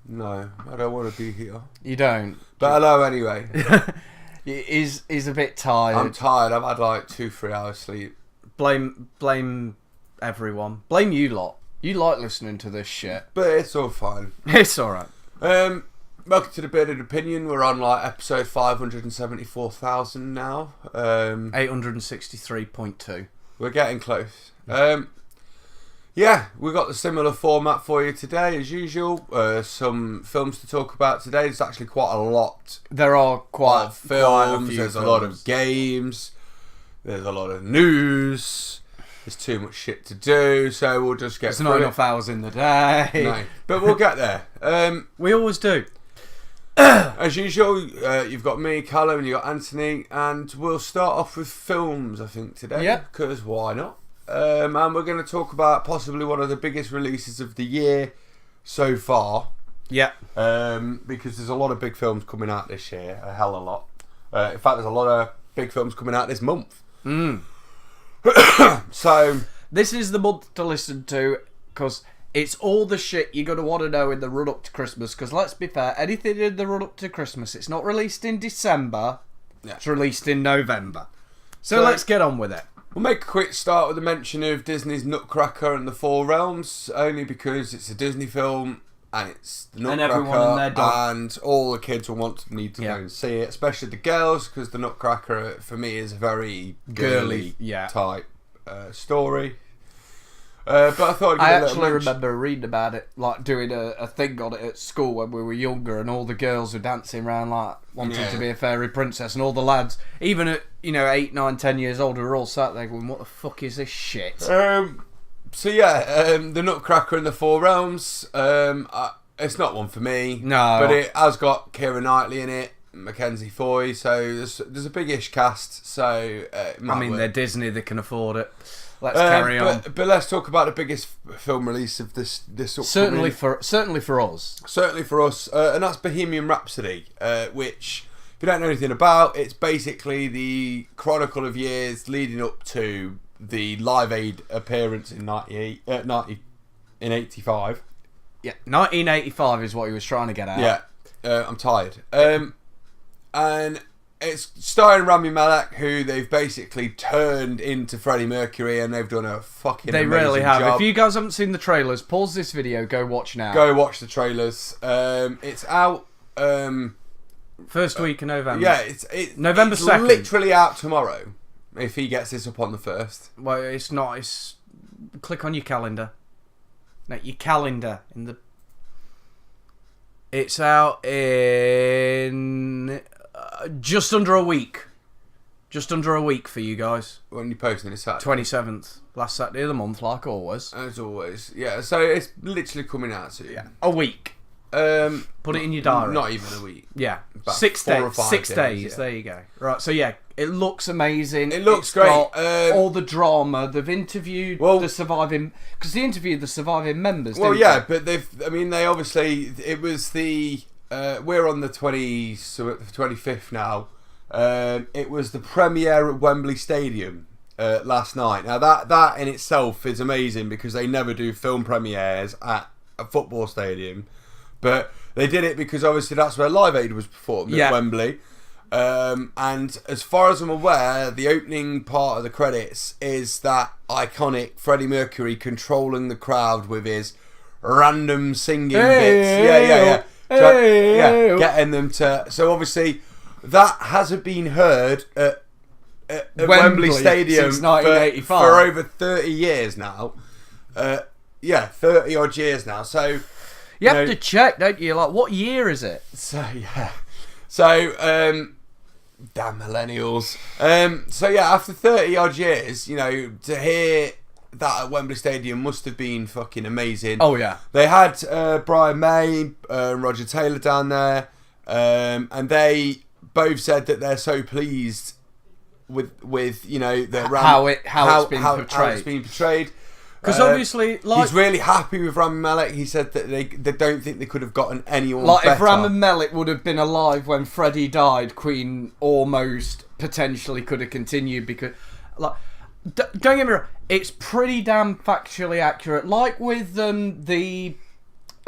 No, I don't want to be here. You don't? But hello anyway. He's a bit tired. I'm tired. I've had like 2-3 hours sleep. Blame everyone. Blame you lot. You like listening to this shit. But it's all fine. It's alright. Welcome to the Bearded Opinion. We're on like episode 574,000 now. 863.2. We're getting close. Yeah, we've got the similar format for you today as usual. Some films to talk about today. There's actually quite a lot. There are quite of films. Quite a There's films. a lot of games. There's a lot of news. There's too much shit to do, so we'll just get. There's not enough hours in the day. No, but we'll get there. We always do. As usual, you've got me, Callum, and you've got Anthony, and we'll start off with films, I think, today. Yeah. Because why not? And we're going to talk about possibly one of the biggest releases of the year so far. Yeah. Because there's a lot of big films coming out this year, a hell of a lot. In fact, there's a lot of big films coming out this month. So this is the month to listen to, because it's all the shit you're going to want to know in the run-up to Christmas. Because let's be fair, anything in the run-up to Christmas, it's not released in December, it's released in November. So let's get on with it. We'll make a quick start with a mention of Disney's Nutcracker and the Four Realms, only because it's a Disney film and it's the Nutcracker, and everyone in their dog. And all the kids will need to go and see it, especially the girls, because the Nutcracker for me is a very girly type story. But I thought I actually remember reading about it, like doing a thing on it at school when we were younger, and all the girls were dancing around like wanting to be a fairy princess, and all the lads, even at 8, 9, 10 years old, were all sat there going, "What the fuck is this shit?" The Nutcracker and the Four Realms. It's not one for me. No, but it has got Keira Knightley in it, Mackenzie Foy, so there's a biggish cast. So they're Disney; they can afford it. Let's carry on. But let's talk about the biggest film release of this certainly for us. Certainly for us, and that's Bohemian Rhapsody, which, if you don't know anything about, it's basically the chronicle of years leading up to the Live Aid appearance in 1985. Yeah, 1985 is what he was trying to get at. Yeah, I'm tired. And it's starring Rami Malek, who they've basically turned into Freddie Mercury, and they've done a fucking amazing really have. job. If you guys haven't seen the trailers, pause this video, go watch now. Go watch the trailers. It's out. First week of November. Yeah, it's November 2nd. Literally out tomorrow. If he gets this up on the 1st. Well, it's not. It's click on your calendar. No, your calendar in the. It's out in. Just under a week. Just under a week for you guys. When are you posting it? Saturday? 27th. Last Saturday of the month, like always. As always. Yeah, so it's literally coming out soon. Yeah. A week. Put it in your diary. Not even a week. Yeah. About 6 4 days. or 5 6 days. days. Yeah. There you go. Right, so yeah, it looks amazing. It looks It's great. got all the drama. They've interviewed the surviving... Because they interviewed the surviving members, well, didn't yeah, they? but they obviously... It was the... we're on the 25th now. It was the premiere at Wembley Stadium last night. Now that in itself is amazing, because they never do film premieres at a football stadium, but they did it because obviously that's where Live Aid was performed at Wembley. And as far as I'm aware, the opening part of the credits is that iconic Freddie Mercury controlling the crowd with his random singing bits. Getting them to... So obviously that hasn't been heard at Wembley Stadium since 1985. for over 30 years now. 30 odd years now. So you have to check, don't you? Like, what year is it? So yeah. So damn millennials. So yeah, after 30 odd years, to hear that at Wembley Stadium must have been fucking amazing. Oh yeah. They had Brian May and Roger Taylor down there, and they both said that they're so pleased with how it's been portrayed. Because obviously, he's really happy with Rami Malek. He said that they don't think they could have gotten anyone better. If Rami Malek would have been alive when Freddie died, Queen almost potentially could have continued, because, don't get me wrong, it's pretty damn factually accurate. Like with the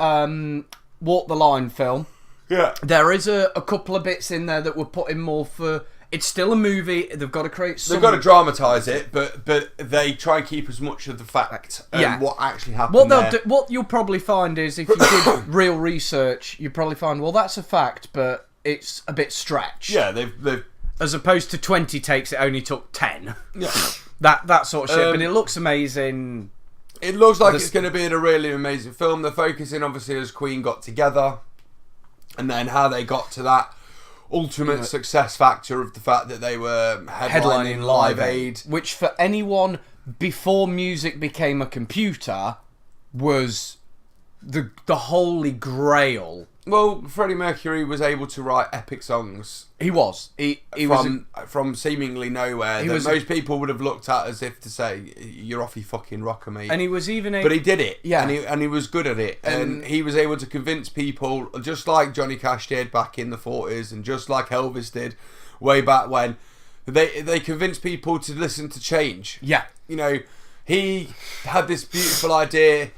Walk the Line film. Yeah. There is a couple of bits in there that were put in more for... It's still a movie. They've got to create some... They've got to dramatise it, but they try and keep as much of the fact and what actually happened What you'll probably find is, if you did real research, you'll probably find, well, that's a fact, but it's a bit stretched. Yeah, they've... As opposed to 20 takes, it only took 10. Yeah. That sort of shit, but it looks amazing. It looks like it's going to be a really amazing film. They're focusing, obviously, as Queen got together, and then how they got to that ultimate success factor of the fact that they were headlining Live Aid. Which, for anyone before music became a computer, was the holy grail. Well, Freddie Mercury was able to write epic songs. He was. He from seemingly nowhere. Most people would have looked at as if to say, "You're off your fucking rocker, mate." And he was even. But he did it. Yeah. And he was good at it. And he was able to convince people, just like Johnny Cash did back in the 40s, and just like Elvis did way back when. They convinced people to listen to change. Yeah. You know, he had this beautiful idea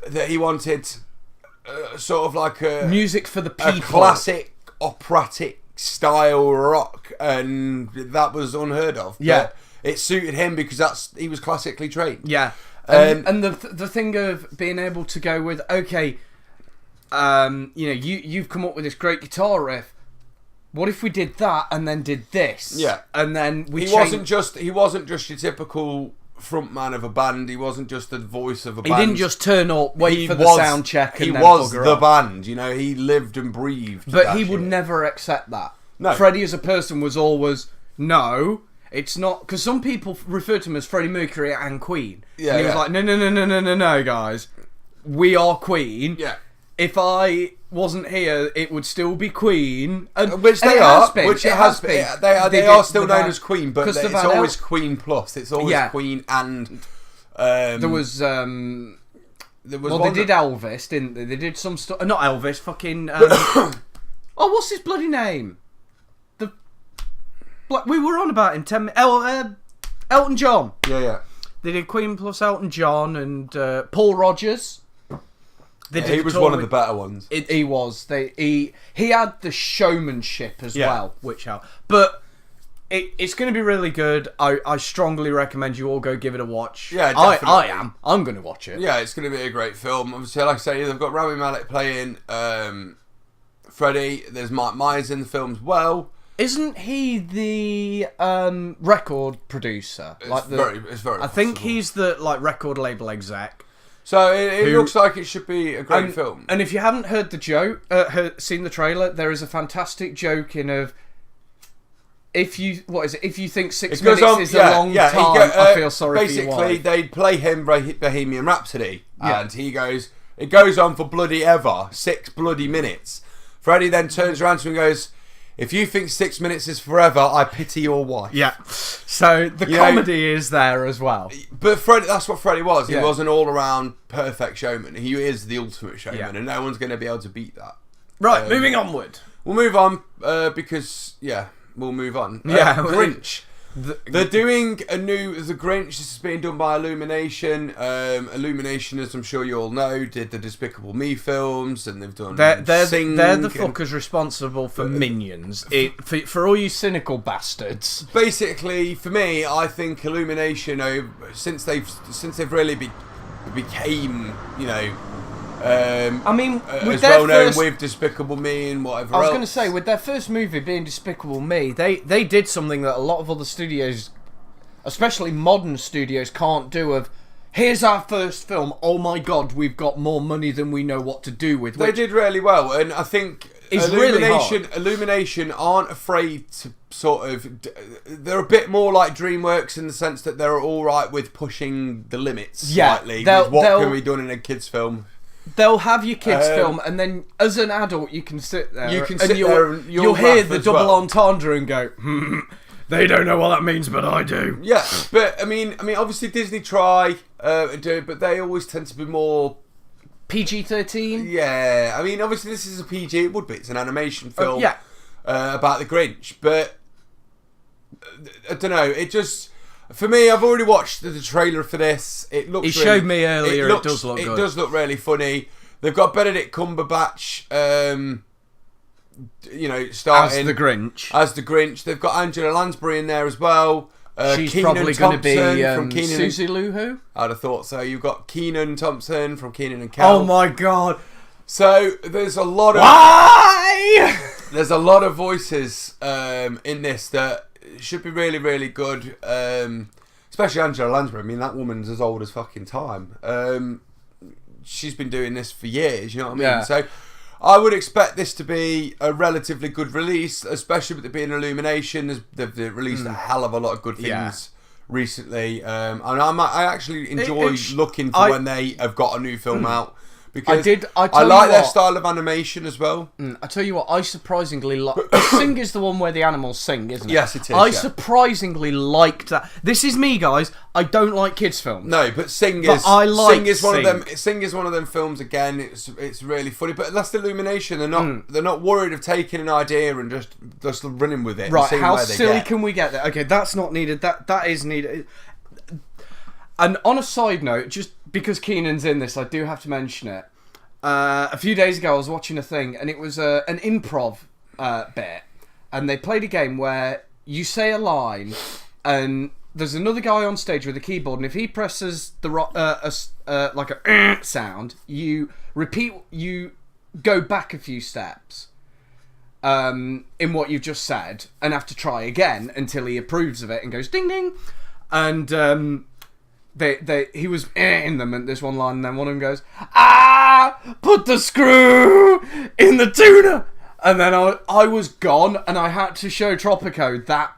that he wanted. Sort of like a music for the people, a classic operatic style rock, and that was unheard of. Yeah, but it suited him because he was classically trained. Yeah, and the thing of being able to go with, okay, you've come up with this great guitar riff. What if we did that and then did this? Yeah, and then he wasn't just your typical frontman of a band. He wasn't just the voice of a band. He didn't just turn up, wait for the sound check, and he then was bugger the off. band. You know, he lived and breathed. But he would never accept that. No, Freddie as a person was always no. It's not, because some people refer to him as Freddie Mercury and Queen. Yeah, and he was like, no, guys, we are Queen. Yeah. If I wasn't here, it would still be Queen, which they are. Which it has been. They are still known as Queen, but it's always Queen plus. It's always Queen and. There was. Well, they did Elvis, didn't they? They did some stuff. Not Elvis. Fucking. What's his bloody name? We were on about in 10 minutes. Elton John. Yeah. They did Queen plus Elton John and Paul Rodgers. He was one of the better ones. He was. He had the showmanship as well, which helped. But it's going to be really good. I strongly recommend you all go give it a watch. Yeah, definitely. I am. I'm going to watch it. Yeah, it's going to be a great film. Obviously, like I say, they've got Rami Malek playing Freddie. There's Mike Myers in the film as well. Isn't he the record producer? It's very I think he's the record label exec. So it looks like it should be a great film. And if you haven't heard the joke, seen the trailer, there is a fantastic joke in of if you think 6 minutes is a long time, I feel sorry for your wife. Basically, they play him Bohemian Rhapsody, and it goes on for bloody ever, 6 bloody minutes. Freddie then turns around to him and goes, "If you think 6 minutes is forever, I pity your wife." Yeah. So the comedy is there as well. But Freddie, that's what Freddie was. He was an all-around perfect showman. He is the ultimate showman, and no one's going to be able to beat that. Right, moving onward. We'll move on because we'll move on. Grinch. They're doing a new The Grinch. This is being done by Illumination. Illumination, as I'm sure you all know, did the Despicable Me films, and they've done Sing. They're the fuckers responble for Minions. For all you cynical bastards. Basically, for me, I think Illumination, since they've really became, as well known with Despicable Me and whatever else. I was going to say, with their first movie being Despicable Me, they did something that a lot of other studios, especially modern studios, can't do. Of here's our first film. Oh my god, we've got more money than we know what to do with. They did really well, and I think Illumination aren't afraid to sort of. They're a bit more like DreamWorks in the sense that they're all right with pushing the limits slightly. With what can be done in a kids' film. They'll have your kids' film, and then as an adult, you can sit there. You'll hear the double entendre and go, they don't know what that means, but I do. Yeah, but I mean, obviously Disney try do, but they always tend to be more PG-13. Yeah, I mean, obviously this is a PG. It would be. It's an animation film. About the Grinch, but I don't know. It just. For me, I've already watched the trailer for this. It looks. He showed me earlier. It does look good. It does look really funny. They've got Benedict Cumberbatch, starting as the Grinch. They've got Angela Lansbury in there as well. She's Keenan probably going to be from Keenan Susie Lou Who? I'd have thought so. You've got Keenan Thompson from Keenan and Kel. Oh my god! So there's a lot of there's a lot of voices in this that should be really, really good. Especially Angela Lansbury. I mean, that woman's as old as fucking time. She's been doing this for years. You know what I mean? Yeah. So I would expect this to be a relatively good release, especially with it being Illumination. They've released a hell of a lot of good things recently, and I actually enjoy looking for when they have got a new film out. Because I like their style of animation as well. I tell you what, I surprisingly like... Sing is the one where the animals sing, isn't it? Yes, it is. I surprisingly liked that. This is me, guys. I don't like kids' films. No, but Sing is one of them. Sing is one of them films. Again, it's really funny. But that's the Illumination. They're not worried of taking an idea and just running with it. Right? How silly can we get there? Okay, that's not needed. That is needed. And on a side note, just because Keenan's in this, I do have to mention it. A few days ago, I was watching a thing, and it was an improv bit, and they played a game where you say a line, and there's another guy on stage with a keyboard, and if he presses the like a sound, you go back a few steps in what you've just said, and have to try again until he approves of it and goes ding ding, and he was in them at this one line, and then one of them goes, put the screw in the tuna, and then I was gone, and I had to show Tropico that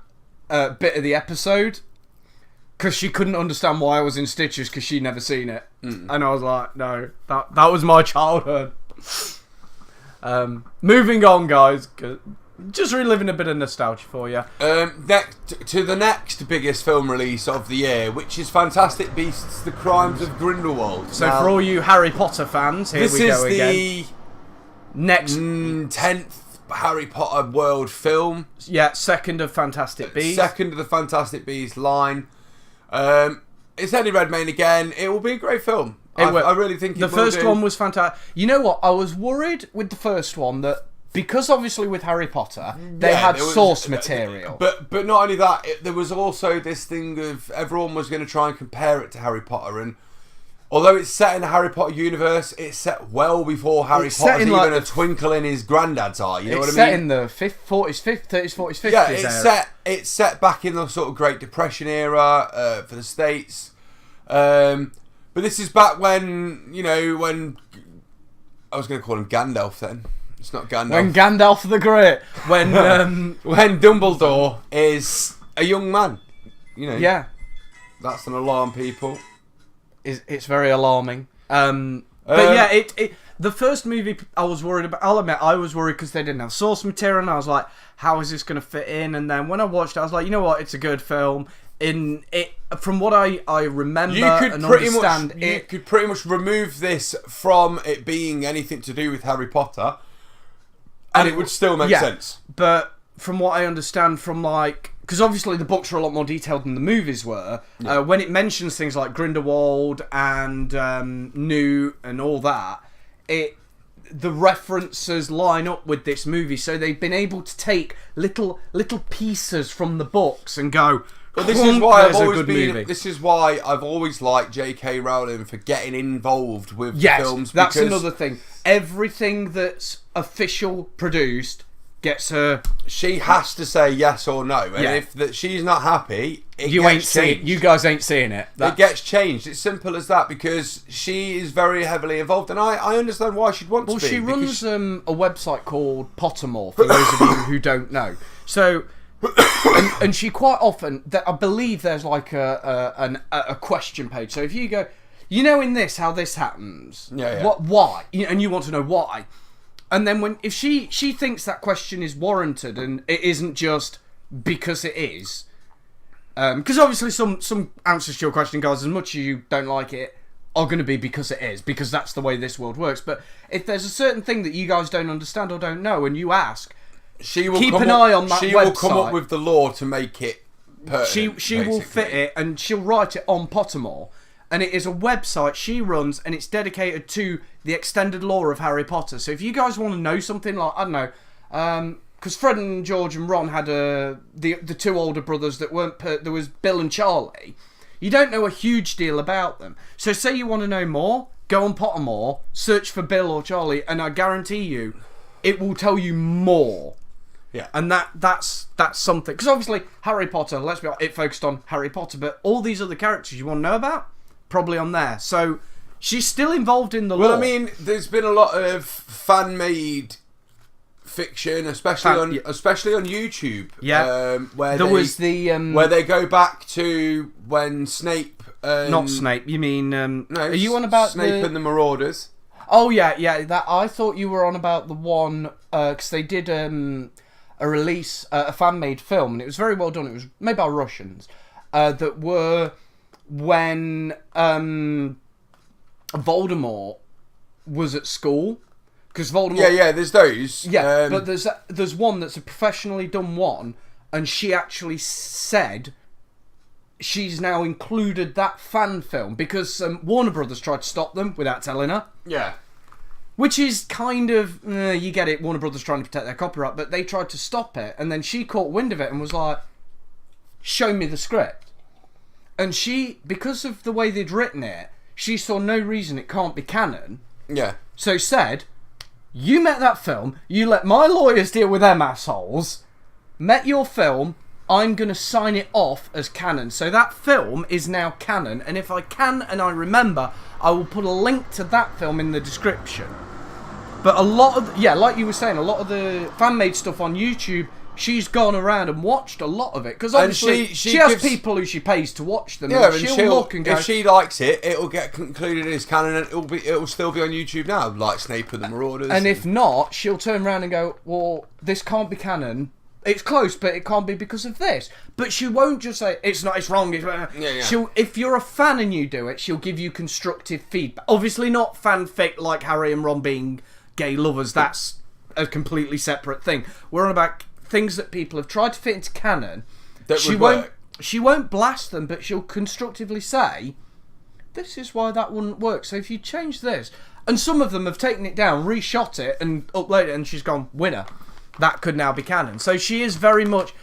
bit of the episode because she couldn't understand why I was in stitches because she'd never seen it, and I was like, no, that was my childhood. Moving on, guys. Just reliving a bit of nostalgia for you. Next to the next biggest film release of the year, which is Fantastic Beasts: The Crimes of Grindelwald. So now, for all you Harry Potter fans, here we go again. This is the next 10th Harry Potter world film. Yeah, second of Fantastic Beasts. Second of the Fantastic Beasts line. It's Eddie Redmayne again. It will be a great film. I really think the first one was fantastic. You know what? I was worried with the first one that, because obviously with Harry Potter, they had source material. But not only that, there was also this thing of everyone was going to try and compare it to Harry Potter. And although it's set in the Harry Potter universe, it's set well before Harry Potter's even a twinkle in his granddad's eye. You know what I mean? It's set in the 30s, 40s, 50s. Yeah, it's set back in the sort of Great Depression era for the States. But this is back when, when I was going to call him Gandalf then. It's not Gandalf. When Gandalf the Great. When Dumbledore is a young man. Yeah. That's an alarm, people. It's very alarming. But yeah, the first movie I was worried about. I'll admit, I was worried because they didn't have source material, and I was like, how is this going to fit in? And then when I watched it, I was like, you know what? It's a good film. From what I remember and understand, you could pretty much remove this from it being anything to do with Harry Potter, and it would still make sense. But from what I understand from because obviously the books are a lot more detailed than the movies were, when it mentions things like Grindelwald and Newt and all that, the references line up with this movie, so they've been able to take little pieces from the books and go, well, this is why I've always liked J.K. Rowling for getting involved with films. That's another thing. Everything that's official produced gets her. She has to say yes or no, and if she's not happy, you guys ain't seeing it. It gets changed. It's simple as that, because she is very heavily involved, and I understand why she'd want to be. Well, she runs a website called Pottermore, for those of you who don't know. So. and she quite often, I believe there's like a question page. So if you go, in this how this happens, why, and you want to know why, and then if she thinks that question is warranted and it isn't just because it is, because obviously some answers to your question, guys, as much as you don't like it, are going to be because it is, because that's the way this world works. But if there's a certain thing that you guys don't understand or don't know, and you ask. She will keep an eye on that website. She will come up with the law to make it pertinent. She will fit it, and she'll write it on Pottermore. and it is a website she runs, and it's dedicated to the extended lore of Harry Potter. So if you guys want to know something like, I don't know, because Fred and George and Ron had the two older brothers that weren't there was Bill and Charlie. You don't know a huge deal about them. So say you want to know more, go on Pottermore, search for Bill or Charlie, and I guarantee you, it will tell you more. Yeah. And that's something. Because obviously, Harry Potter, let's be honest, it focused on Harry Potter, but all these other characters you want to know about, probably on there. So she's still involved in the lore. Well, I mean, there's been a lot of fan-made fiction, especially on YouTube. Yeah. Where they go back to when Snape. Not Snape. You mean? No. Are you on about Snape and the Marauders? Oh yeah. That I thought you were on about the one because they did a release, a fan-made film, and it was very well done. It was made by Russians. That were when Voldemort was at school. Because Voldemort... Yeah, there's those. Yeah, but there's one that's a professionally done one, and she actually said she's now included that fan film because Warner Brothers tried to stop them without telling her. Yeah. Which is kind of... you get it, Warner Brothers trying to protect their copyright, but they tried to stop it, and then she caught wind of it and was like, show me the script. And she, because of the way they'd written it, she saw no reason it can't be canon. Yeah. So said... You met that film, you let my lawyers deal with them assholes, met your film, I'm going to sign it off as canon. So that film is now canon, and if I can and I remember, I will put a link to that film in the description. But a lot of, like you were saying, a lot of the fan-made stuff on YouTube, she's gone around and watched a lot of it. Because obviously she has people who she pays to watch them. Yeah, and she'll look and go... If she likes it, it'll get concluded as canon, and it'll still be on YouTube now, like Snape and the Marauders. And if not, she'll turn around and go, well, this can't be canon. It's close, but it can't be because of this. But she won't just say, it's not, it's wrong. She'll, if you're a fan and you do it, she'll give you constructive feedback. Obviously not fanfic like Harry and Ron being gay lovers. That's a completely separate thing. We're on about... things that people have tried to fit into canon. She won't blast them, but she'll constructively say, this is why that wouldn't work. So if you change this, and some of them have taken it down, reshot it, and uploaded it, and she's gone, winner. That could now be canon. So she is very much...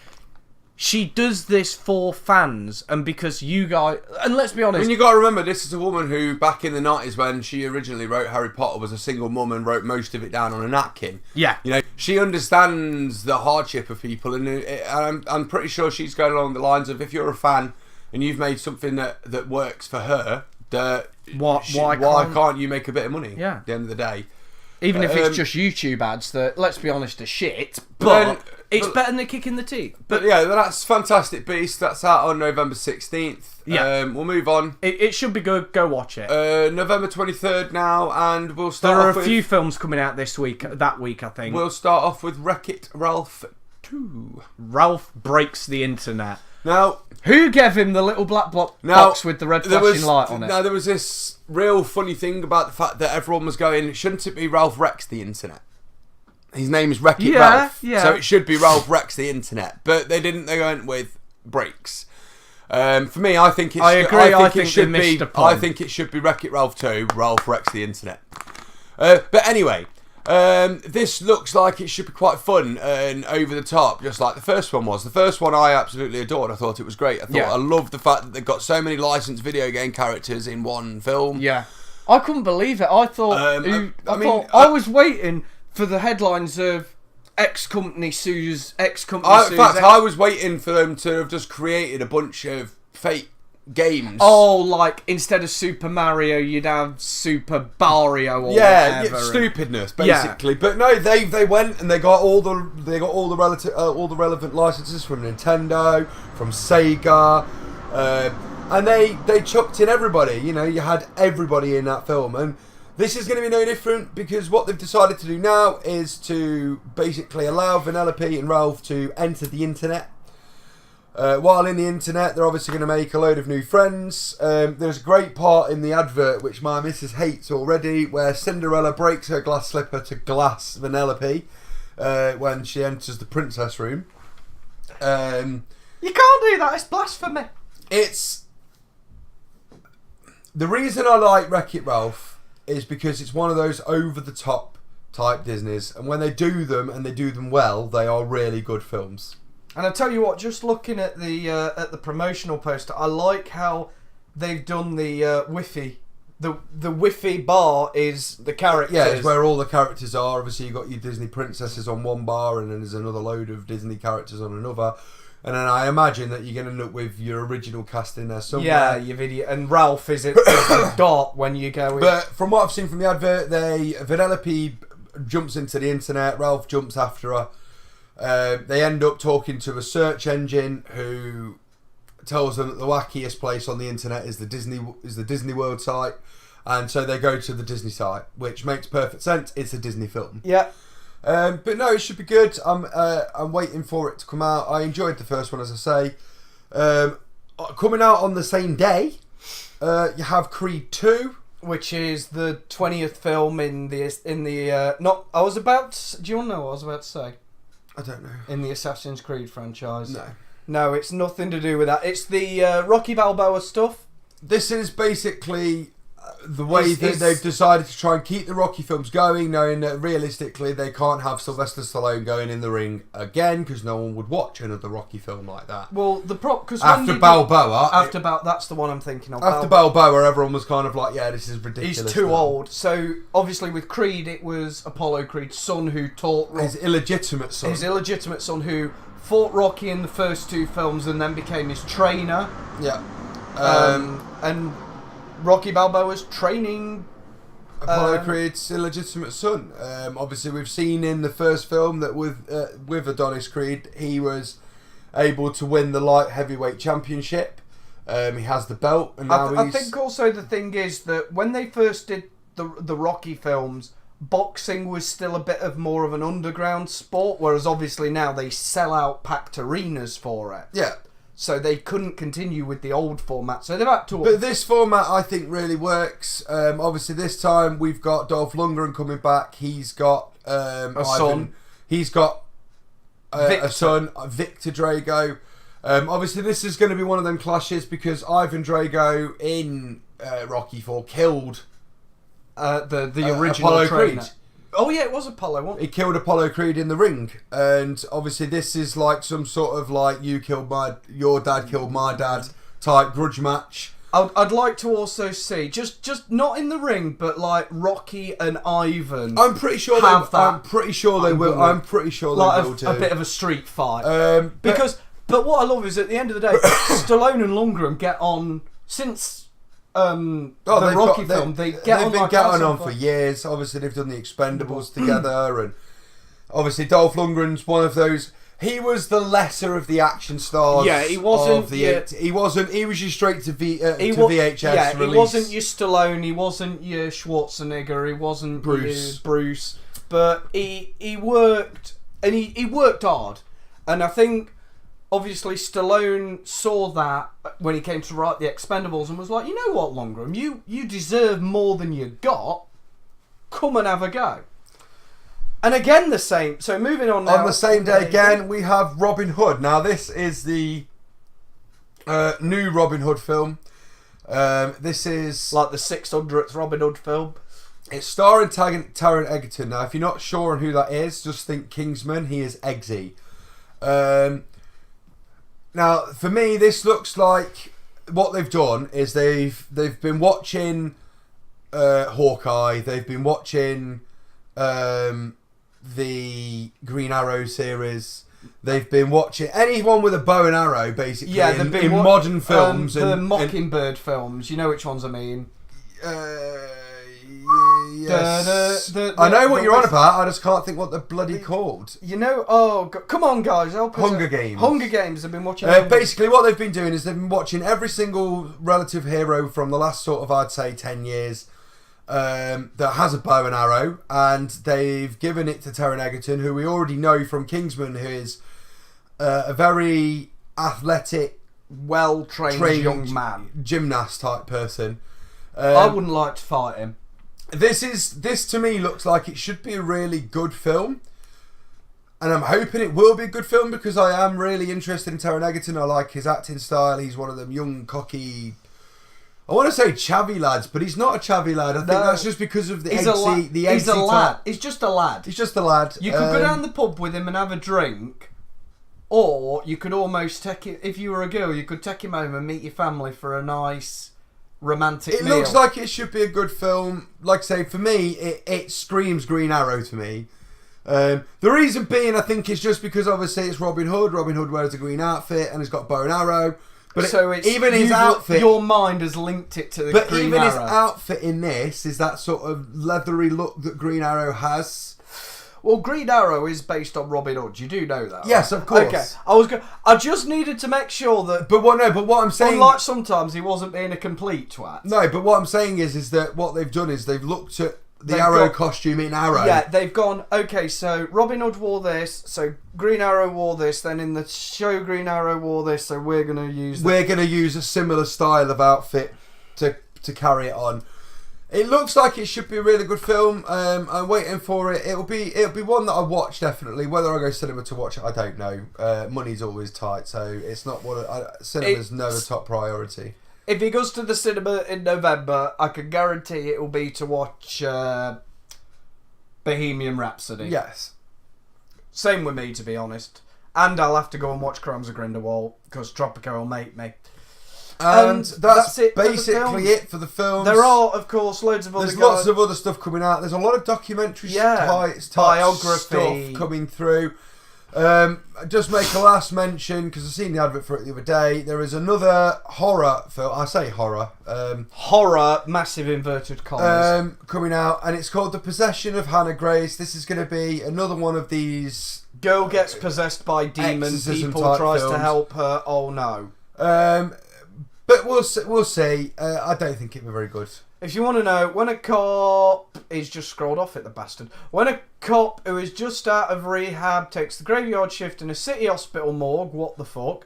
She does this for fans, and because you guys... And let's be honest... I mean, you got to remember, this is a woman who, back in the 90s, when she originally wrote Harry Potter, was a single mum and wrote most of it down on a napkin. Yeah. You know, she understands the hardship of people, and I'm pretty sure she's going along the lines of, if you're a fan, and you've made something that works for her, why can't you make a bit of money at the end of the day? Even if it's just YouTube ads that, let's be honest, are shit, but it's better than a kick in the teeth. But yeah, that's Fantastic Beasts. That's out on November 16th. Yeah. We'll move on. It should be good. Go watch it. November 23rd now, and we'll start There are a few films coming out that week, I think. We'll start off with WreckIt Ralph 2. Ralph breaks the internet. Now, who gave him the little black box with the red flashing light on it? Now, there was this real funny thing about the fact that everyone was going, shouldn't it be Ralph Wrecks the Internet? His name is WreckIt Ralph, so it should be Ralph Wrecks the Internet. But they didn't. They went with breaks. For me, I think it's. I agree. I think it should be WreckIt Ralph 2. Ralph Wrecks the Internet. But anyway. This looks like it should be quite fun and over the top, just like the first one was. The first one I absolutely adored. I thought it was great. I loved the fact that they've got so many licensed video game characters in one film. Yeah, I couldn't believe it. I thought I was waiting for the headlines of X company sues X company. In fact, I was waiting for them to have just created a bunch of fake games. Oh, like instead of Super Mario, you'd have Super Mario or whatever. Stupidness basically. Yeah. But no, they went and they got all the relevant licenses from Nintendo, from Sega, and they chucked in everybody. You know, you had everybody in that film, and this is going to be no different because what they've decided to do now is to basically allow Vanellope and Ralph to enter the internet. While in the internet, they're obviously going to make a load of new friends. There's a great part in the advert, which my missus hates already, where Cinderella breaks her glass slipper to glass Vanellope when she enters the princess room. You can't do that, it's blasphemy. The reason I like Wreck-It Ralph is because it's one of those over-the-top type Disneys, and when they do them and they do them well, they are really good films. And I tell you what, just looking at the promotional poster, I like how they've done the Wi-Fi. The Wi-Fi bar is the characters. Yeah, it's where all the characters are. Obviously, you've got your Disney princesses on one bar, and then there's another load of Disney characters on another. And then I imagine that you're going to end up with your original cast in there somewhere. Yeah, your video. And Ralph is at the dot when you go in. But from what I've seen from the advert, Vanellope jumps into the internet, Ralph jumps after her. They end up talking to a search engine who tells them that the wackiest place on the internet is the Disney World site, and so they go to the Disney site, which makes perfect sense. It's a Disney film. Yeah. But no, it should be good. I'm waiting for it to come out. I enjoyed the first one, as I say. Coming out on the same day, you have Creed 2, which is the 20th film in the not. I was about. Do you want to know what I was about to say? I don't know. In the Assassin's Creed franchise. No, it's nothing to do with that. It's the Rocky Balboa stuff. This is basically the way that they've decided to try and keep the Rocky films going, knowing that realistically they can't have Sylvester Stallone going in the ring again because no one would watch another Rocky film like that. Well, because after Balboa, that's the one I'm thinking of. After Balboa, everyone was kind of like, "Yeah, this is ridiculous." He's too old. So obviously, with Creed, it was Apollo Creed's son who taught his illegitimate son who fought Rocky in the first two films and then became his trainer. Yeah. And Rocky Balboa's training Apollo Creed's illegitimate son. Obviously, we've seen in the first film that with Adonis Creed, he was able to win the light heavyweight championship. He has the belt, and now I think also the thing is that when they first did the Rocky films, boxing was still a bit of more of an underground sport, whereas obviously now they sell out packed arenas for it. Yeah. So they couldn't continue with the old format. So they've had to. But this format, I think, really works. Obviously, this time we've got Dolph Lundgren coming back. He's got a son. He's got a son, Victor Drago. Obviously, this is going to be one of them clashes because Ivan Drago in Rocky 4 killed the original Apollo trainer. Creed. Oh yeah, it was Apollo, wasn't it? He killed Apollo Creed in the ring, and obviously this is like some sort of like your dad killed my dad type grudge match. I'd like to also see just not in the ring, but like Rocky and Ivan. I'm pretty sure they will. I'm pretty sure they will do a bit of a street fight. But what I love is at the end of the day, Stallone and Lundgren get on since. The Rocky film, they've been getting on for years. Obviously, they've done the Expendables together, and obviously Dolph Lundgren's one of those. He was the lesser of the action stars. Yeah, he wasn't. He wasn't. He was your straight to VHS. Yeah, release. He wasn't your Stallone. He wasn't your Schwarzenegger. He wasn't Bruce. But he worked, and he worked hard. And I think obviously Stallone saw that when he came to write the Expendables and was like, you know what, Lundgren, you deserve more than you got. Come and have a go. And again the same. So moving on now. On the same day again, we have Robin Hood. Now this is the new Robin Hood film. This is like the 600th Robin Hood film. It's starring Taron Egerton. Now if you're not sure on who that is, just think Kingsman. He is Eggsy. Now, for me, this looks like what they've done is they've been watching Hawkeye. They've been watching the Green Arrow series. They've been watching anyone with a bow and arrow, basically. Yeah, they've been in modern films. The Mockingbird films. You know which ones I mean. Yes. I know what you're on about. I just can't think what they're bloody called. You know, come on, guys. Hunger Games. Hunger Games. I've been watching. Basically, what they've been doing is they've been watching every single relative hero from the last sort of, I'd say, 10 years that has a bow and arrow, and they've given it to Taron Egerton, who we already know from Kingsman, who is a very athletic, well-trained young man, gymnast type person. I wouldn't like to fight him. This to me looks like it should be a really good film, and I'm hoping it will be a good film because I am really interested in Taron Egerton. I like his acting style. He's one of them young, cocky, I want to say chavvy lads, but he's not a chavvy lad. I think that's just because of the he's he's a lad. He's just a lad. He's just a lad. You could go down the pub with him and have a drink, or you could almost take it. If you were a girl, you could take him home and meet your family for a nice romantic meal. It looks like it should be a good film. Like I say, for me, it screams Green Arrow to me. The reason being, I think, is just because obviously it's Robin Hood. Robin Hood wears a green outfit and he's got bow and arrow. But so even his outfit, your mind has linked it to the Green Arrow. But even his outfit in this is that sort of leathery look that Green Arrow has. Well, Green Arrow is based on Robin Hood. You do know that. Yes, right? Of course. Okay, I just needed to make sure that. But what I'm saying, unlike sometimes he wasn't being a complete twat. No, but what I'm saying is that what they've done is they've looked at the Arrow costume in Arrow. Yeah, they've gone, okay, so Robin Hood wore this, so Green Arrow wore this, then in the show Green Arrow wore this, so we're going to use We're going to use a similar style of outfit to carry it on. It looks like it should be a really good film. I'm waiting for it. It'll be one that I watch definitely. Whether I go cinema to watch it, I don't know. Money's always tight, so it's not cinema's never top priority. If he goes to the cinema in November, I can guarantee it will be to watch Bohemian Rhapsody. Yes. Same with me, to be honest. And I'll have to go and watch Crimes of Grindelwald, because Tropico will make me. And that's it basically it for the films. There are, of course, loads of other There's lots of other stuff coming out. There's a lot of documentary biography stuff coming through. Just make a last mention, because I've seen the advert for it the other day. There is another horror film. I say horror. Horror, massive inverted commas. Coming out, and it's called The Possession of Hannah Grace. This is going to be another one of these... Girl gets possessed by demons. People tries to help her. Oh no. But we'll see. I don't think it'll be very good. If you want to know, when a cop... He's just scrolled off it, the bastard. When a cop who is just out of rehab takes the graveyard shift in a city hospital morgue, what the fuck,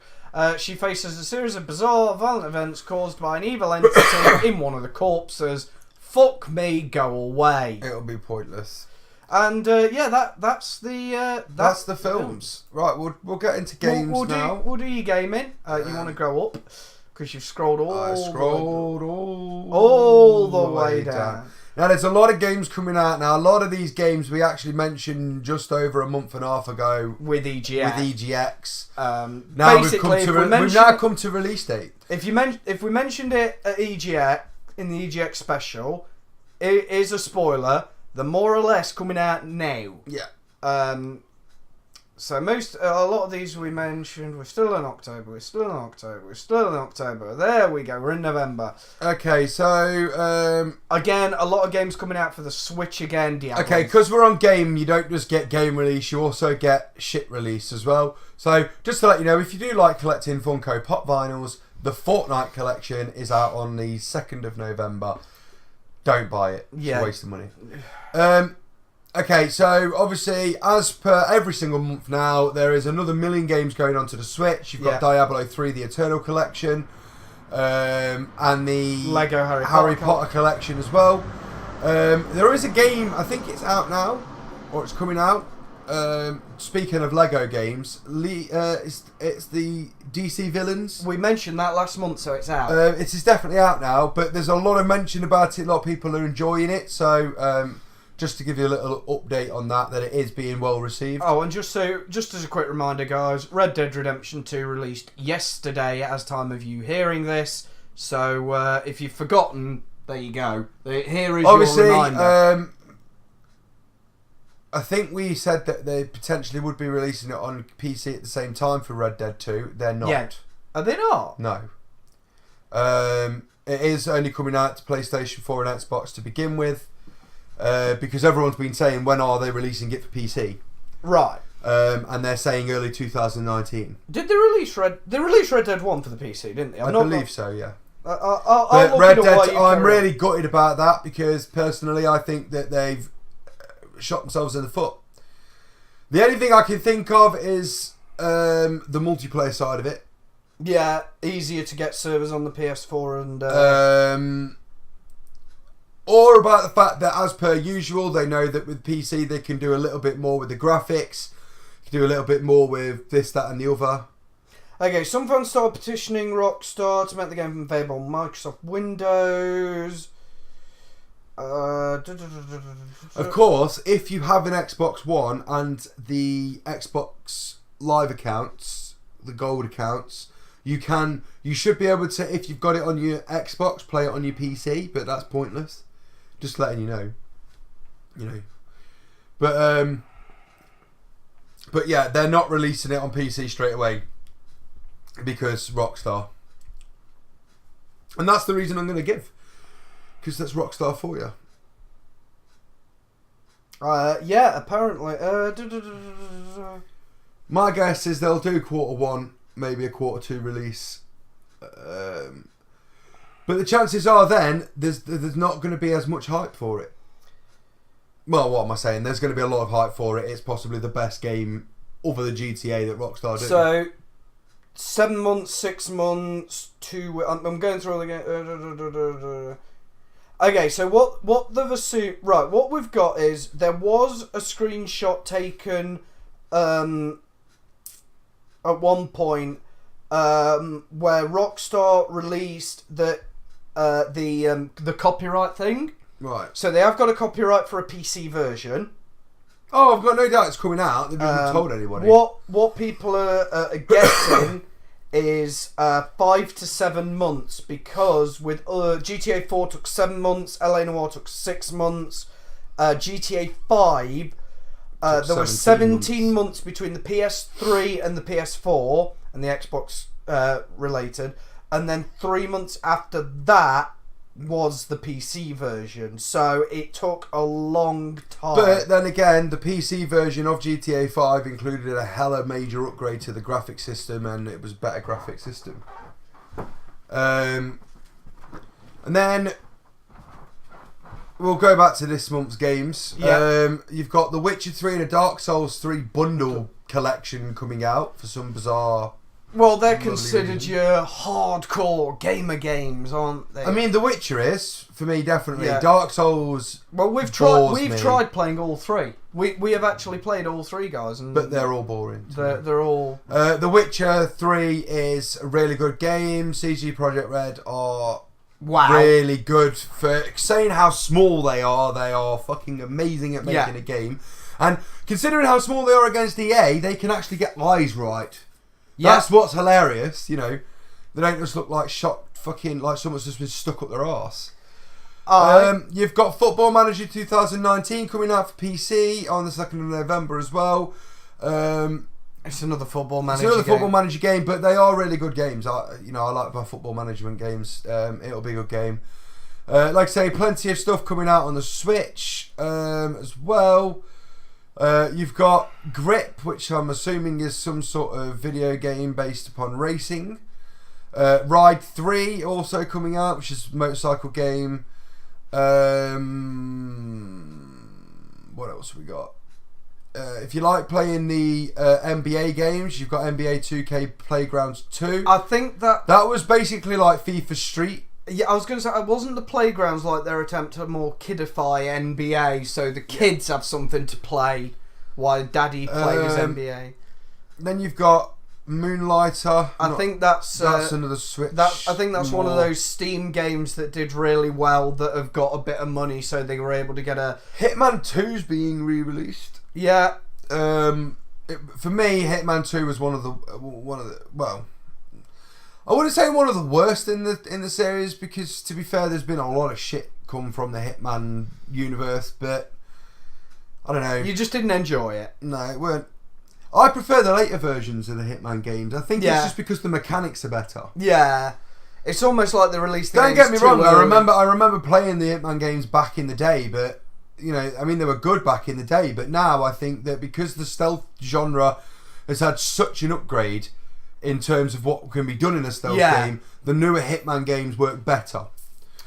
she faces a series of bizarre, violent events caused by an evil entity in one of the corpses. Fuck me, go away. It'll be pointless. And that's the films. Right, we'll get into games now. We'll do your gaming. You want to go up? Because you've scrolled all the way down. Now, there's a lot of games coming out now. A lot of these games we actually mentioned just over a month and a half ago with EGX. Now we've now come to release date. If we mentioned it at EGX in the EGX special, it is a spoiler. They're more or less coming out now. Yeah. So a lot of these we mentioned, we're still in October. There we go, we're in November. Okay, so... again, a lot of games coming out for the Switch again, Diablo. Okay, because we're on game, you don't just get game release, you also get shit release as well. So, just to let you know, if you do like collecting Funko Pop vinyls, the Fortnite collection is out on the 2nd of November. Don't buy it. It's a waste of money. Okay, so obviously, as per every single month now, there is another million games going onto the Switch. You've got Diablo 3, the Eternal Collection, and the Lego Harry Potter Collection as well. There is a game, I think it's out now, or it's coming out. Speaking of Lego games, it's the DC Villains. We mentioned that last month, so it's out. It is definitely out now, but there's a lot of mention about it. A lot of people are enjoying it, so... just to give you a little update on that it is being well received. Oh, and just as a quick reminder, guys, Red Dead Redemption 2 released yesterday as time of you hearing this. So if you've forgotten, there you go. Here is your reminder. I think we said that they potentially would be releasing it on PC at the same time for Red Dead 2. They're not. Yeah. Are they not? No. It is only coming out to PlayStation 4 and Xbox to begin with. Because everyone's been saying, when are they releasing it for PC? Right. And they're saying early 2019. Did they release Red Dead 1 for the PC, didn't they? I believe so, yeah. But Red Dead, I'm really gutted about that, because personally I think that they've shot themselves in the foot. The only thing I can think of is the multiplayer side of it. Yeah, easier to get servers on the PS4 and... Or about the fact that, as per usual, they know that with PC they can do a little bit more with the graphics, do a little bit more with this, that and the other. Okay, some fans started petitioning Rockstar to make the game available on Microsoft Windows. Of course, if you have an Xbox One and the Xbox Live accounts, the gold accounts, you should be able to, if you've got it on your Xbox, play it on your PC, but that's pointless. Just letting you know. But yeah, they're not releasing it on PC straight away because Rockstar. And that's the reason I'm going to give. Because that's Rockstar for you. Yeah, apparently. My guess is they'll do Q1, maybe a Q2 release. But the chances are then there's not going to be as much hype for it. Well, what am I saying? There's going to be a lot of hype for it. It's possibly the best game over the GTA that Rockstar do. So, 7 months, 6 months, 2... I'm going through all the game. Okay, so what they've assumed... Right, what we've got is there was a screenshot taken at one point where Rockstar released the copyright thing. Right. So they have got a copyright for a PC version. Oh, I've got no doubt it's coming out. They've not told anybody. What people are guessing is 5 to 7 months, because with GTA 4 took 7 months, LA Noire took 6 months, GTA 5 there were 17 months between the PS3 and the PS4 and the Xbox related, and then 3 months after that was the PC version, so it took a long time. But then again, the PC version of GTA 5 included a hella major upgrade to the graphics system, and it was a better graphics system. And then we'll go back to this month's games. Yeah. You've got The Witcher 3 and a Dark Souls 3 bundle collection coming out for some bizarre... Well, they're considered your hardcore gamer games, aren't they? I mean, The Witcher is, for me, definitely. Yeah. Dark Souls. Well, we've tried playing all three. We have actually played all three, guys, and but they're all boring. They're all. The Witcher 3 is a really good game. CG Projekt Red are really good for saying how small they are. They are fucking amazing at making a game, and considering how small they are against EA, they can actually get eyes right. Yeah. That's what's hilarious, you know. They don't just look like shot fucking like someone's just been stuck up their arse. You've got Football Manager 2019 coming out for PC on the 2nd of November as well. It's another Football Manager game. It's another Football Manager game, but they are really good games. I like my football management games. It'll be a good game. Like I say, plenty of stuff coming out on the Switch as well. You've got Grip, which I'm assuming is some sort of video game based upon racing. Ride 3 also coming out, which is a motorcycle game. What else have we got? If you like playing the NBA games, you've got NBA 2K Playgrounds 2. I think that was basically like FIFA Street. Yeah, I was going to say, wasn't the Playgrounds like their attempt to more kidify NBA, so the kids have something to play while Daddy plays NBA? Then you've got Moonlighter. I think that's another Switch. I think that's one of those Steam games that did really well, that have got a bit of money, so they were able to get a... Hitman 2's being re-released. Yeah. For me, Hitman 2 was one of the well, I wouldn't say one of the worst in the series, because to be fair, there's been a lot of shit come from the Hitman universe, but I don't know. You just didn't enjoy it. No, it weren't. I prefer the later versions of the Hitman games. I think it's just because the mechanics are better. Yeah. It's almost like they released the Don't games get me wrong, early. I remember playing the Hitman games back in the day, but you know, I mean, they were good back in the day, but now I think that because the stealth genre has had such an upgrade in terms of what can be done in a stealth game, the newer Hitman games work better.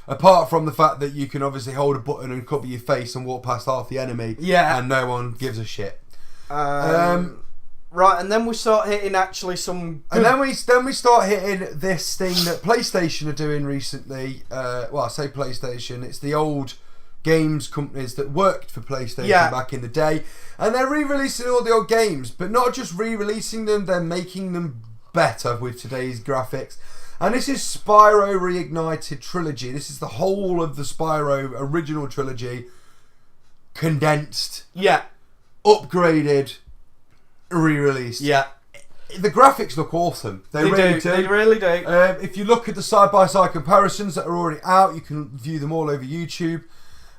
Apart from the fact that you can obviously hold a button and cover your face and walk past half the enemy, and no one gives a shit. Right, and then we start hitting actually some... And then we start hitting this thing that PlayStation are doing recently. Well, I say PlayStation, it's the old games companies that worked for PlayStation back in the day. And they're re-releasing all the old games, but not just re-releasing them, they're making them better with today's graphics. And this is Spyro Reignited Trilogy. This is the whole of the Spyro original trilogy condensed, upgraded, re-released. Yeah. The graphics look awesome. They really do. They really do. If you look at the side-by-side comparisons that are already out, you can view them all over YouTube.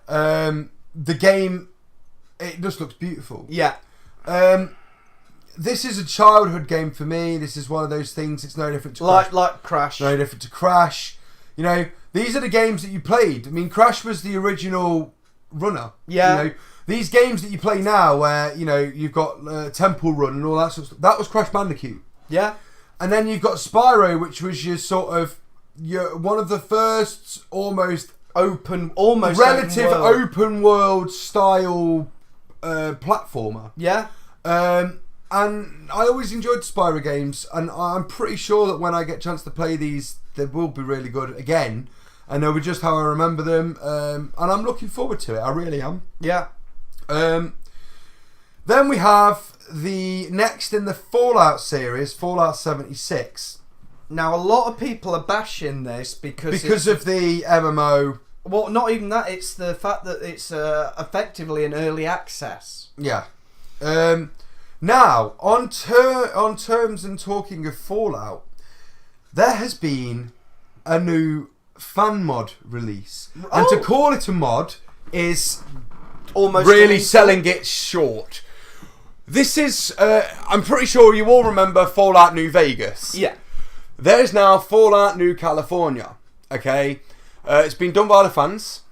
The game, it just looks beautiful. Yeah. This is a childhood game for me. This is one of those things. It's no different to Crash. Like Crash. No different to Crash. You know, these are the games that you played. I mean, Crash was the original runner. Yeah. You know, these games that you play now, where you know you've got Temple Run and all that sort of stuff, that was Crash Bandicoot. Yeah. And then you've got Spyro, which was your sort of one of the first relative open world style platformer. Yeah. And I always enjoyed Spyro games, and I'm pretty sure that when I get a chance to play these, they will be really good again. And they'll be just how I remember them, and I'm looking forward to it. I really am. Yeah. Then we have the next in the Fallout series, Fallout 76. Now, a lot of people are bashing this because of the MMO. Well, not even that. It's the fact that it's effectively an early access. Yeah. Now, on terms and talking of Fallout, there has been a new fan mod release. And to call it a mod is almost really selling it short. This is, I'm pretty sure you all remember Fallout New Vegas. Yeah. There's now Fallout New California. Okay. It's been done by the fans.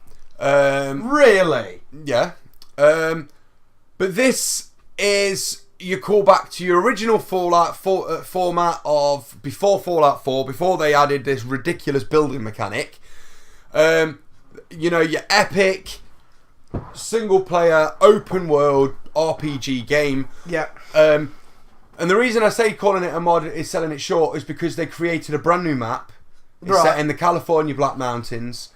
Really? Yeah. But this is your callback to your original Fallout format of before Fallout 4, before they added this ridiculous building mechanic. You know, your epic single player open world RPG game. Yeah. And the reason I say calling it a mod is selling it short is because they created a brand new map. It's set in the California Black Mountains.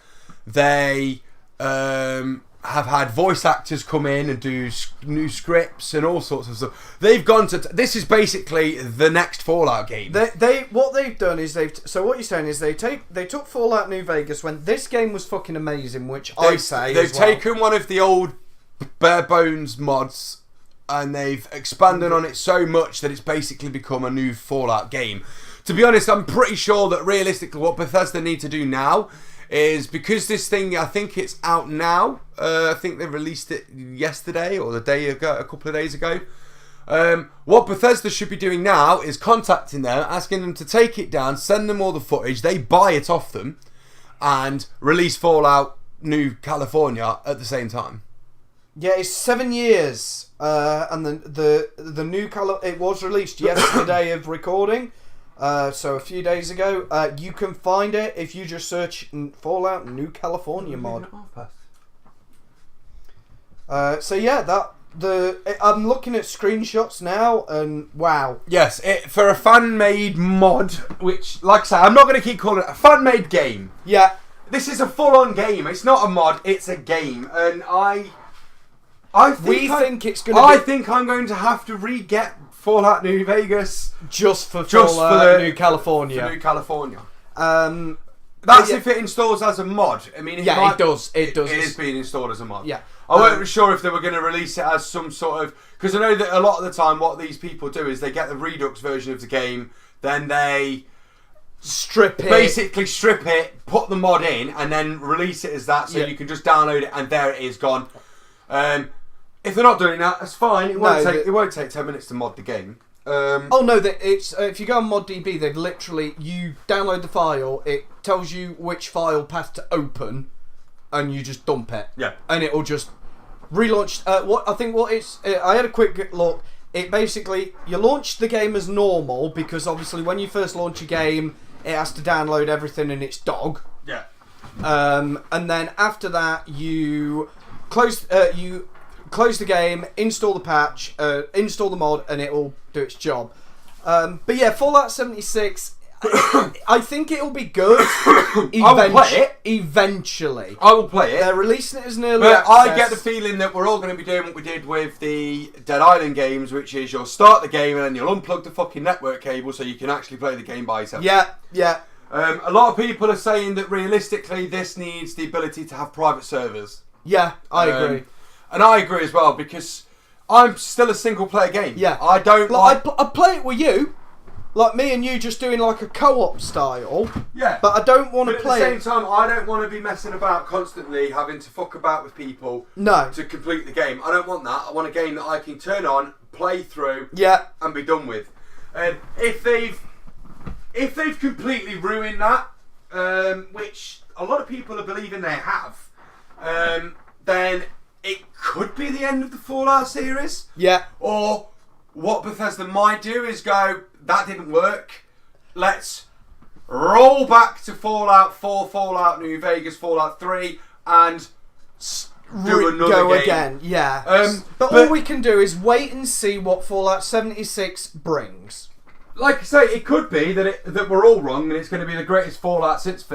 They have had voice actors come in and do new scripts and all sorts of stuff. They've gone to... this is basically the next Fallout game. What they've done is so what you're saying is they took Fallout New Vegas when this game was fucking amazing, which they've taken one of the old bare bones mods and they've expanded on it so much that it's basically become a new Fallout game. To be honest, I'm pretty sure that realistically what Bethesda need to do now is, because this thing, I think it's out now. I think they released it yesterday or a couple of days ago. What Bethesda should be doing now is contacting them, asking them to take it down, send them all the footage, they buy it off them, and release Fallout New California at the same time. Yeah, it's 7 years, and the new it was released yesterday of recording. So a few days ago, you can find it if you just search Fallout New California mod. So yeah, I'm looking at screenshots now, and wow. Yes, for a fan-made mod, which, like I say, I'm not going to keep calling it a fan-made game. Yeah, this is a full-on game. It's not a mod; it's a game, and I think I'm going to have to re-get Fallout New Vegas just for New California. For New California. That's if it installs as a mod. I mean, it does. It is being installed as a mod. Yeah. I wasn't sure if they were going to release it as some sort of... because I know that a lot of the time what these people do is they get the Redux version of the game, then they... basically strip it, put the mod in, and then release it as that, so you can just download it, and there it is, gone. If they're not doing that, that's fine. It won't take 10 minutes to mod the game. It's if you go on ModDB, they've literally, you download the file, it tells you which file path to open, and you just dump it. Yeah. And it will just relaunch. I had a quick look. It basically, you launch the game as normal, because obviously when you first launch a game, it has to download everything in its dog. Yeah. And then after that, you close the game, install the patch, install the mod, and it will do its job. But yeah, Fallout 76. I think it'll be good. I will play it. Eventually. I will play it. They're releasing it as an early But access. I get the feeling that we're all going to be doing what we did with the Dead Island games, which is you'll start the game and then you'll unplug the fucking network cable so you can actually play the game by yourself. Yeah. A lot of people are saying that realistically this needs the ability to have private servers. Yeah, I agree. And I agree as well, because I'm still a single player game. Yeah. I don't like... I'd play it with you. Like me and you just doing like a co-op style. Yeah. But I don't want to play at the same time, I don't want to be messing about constantly having to fuck about with people to complete the game. I don't want that. I want a game that I can turn on, play through, and be done with. And if they've completely ruined that, which a lot of people are believing they have, then it could be the end of the Fallout series. Yeah. Or what Bethesda might do is go, that didn't work. Let's roll back to Fallout 4, Fallout New Vegas, Fallout 3, and do another go game. again. Yeah. But all we can do is wait and see what Fallout 76 brings. Like I say, it could be that we're all wrong and it's going to be the greatest Fallout since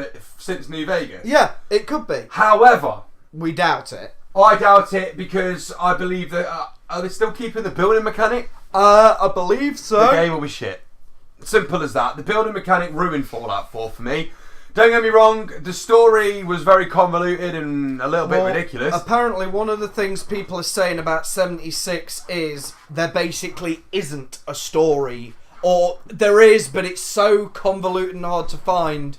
New Vegas. Yeah, it could be. However, we doubt it. I doubt it because I believe that are they still keeping the building mechanic? I believe so. The game will be shit. Simple as that. The building mechanic ruined Fallout 4 for me. Don't get me wrong, the story was very convoluted and a little bit ridiculous. Apparently one of the things people are saying about 76 is there basically isn't a story. Or there is, but it's so convoluted and hard to find.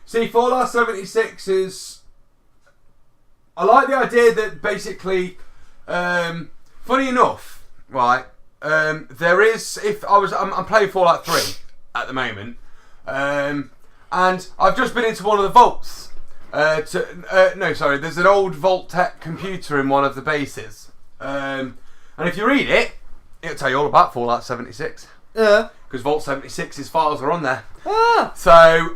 See, Fallout 76 is... I like the idea that basically... funny enough, right... there is... I'm playing Fallout 3 at the moment. And I've just been into one of the vaults. There's an old Vault-Tec computer in one of the bases. And if you read it, it'll tell you all about Fallout 76. Yeah. Because Vault 76's files are on there. Ah. So,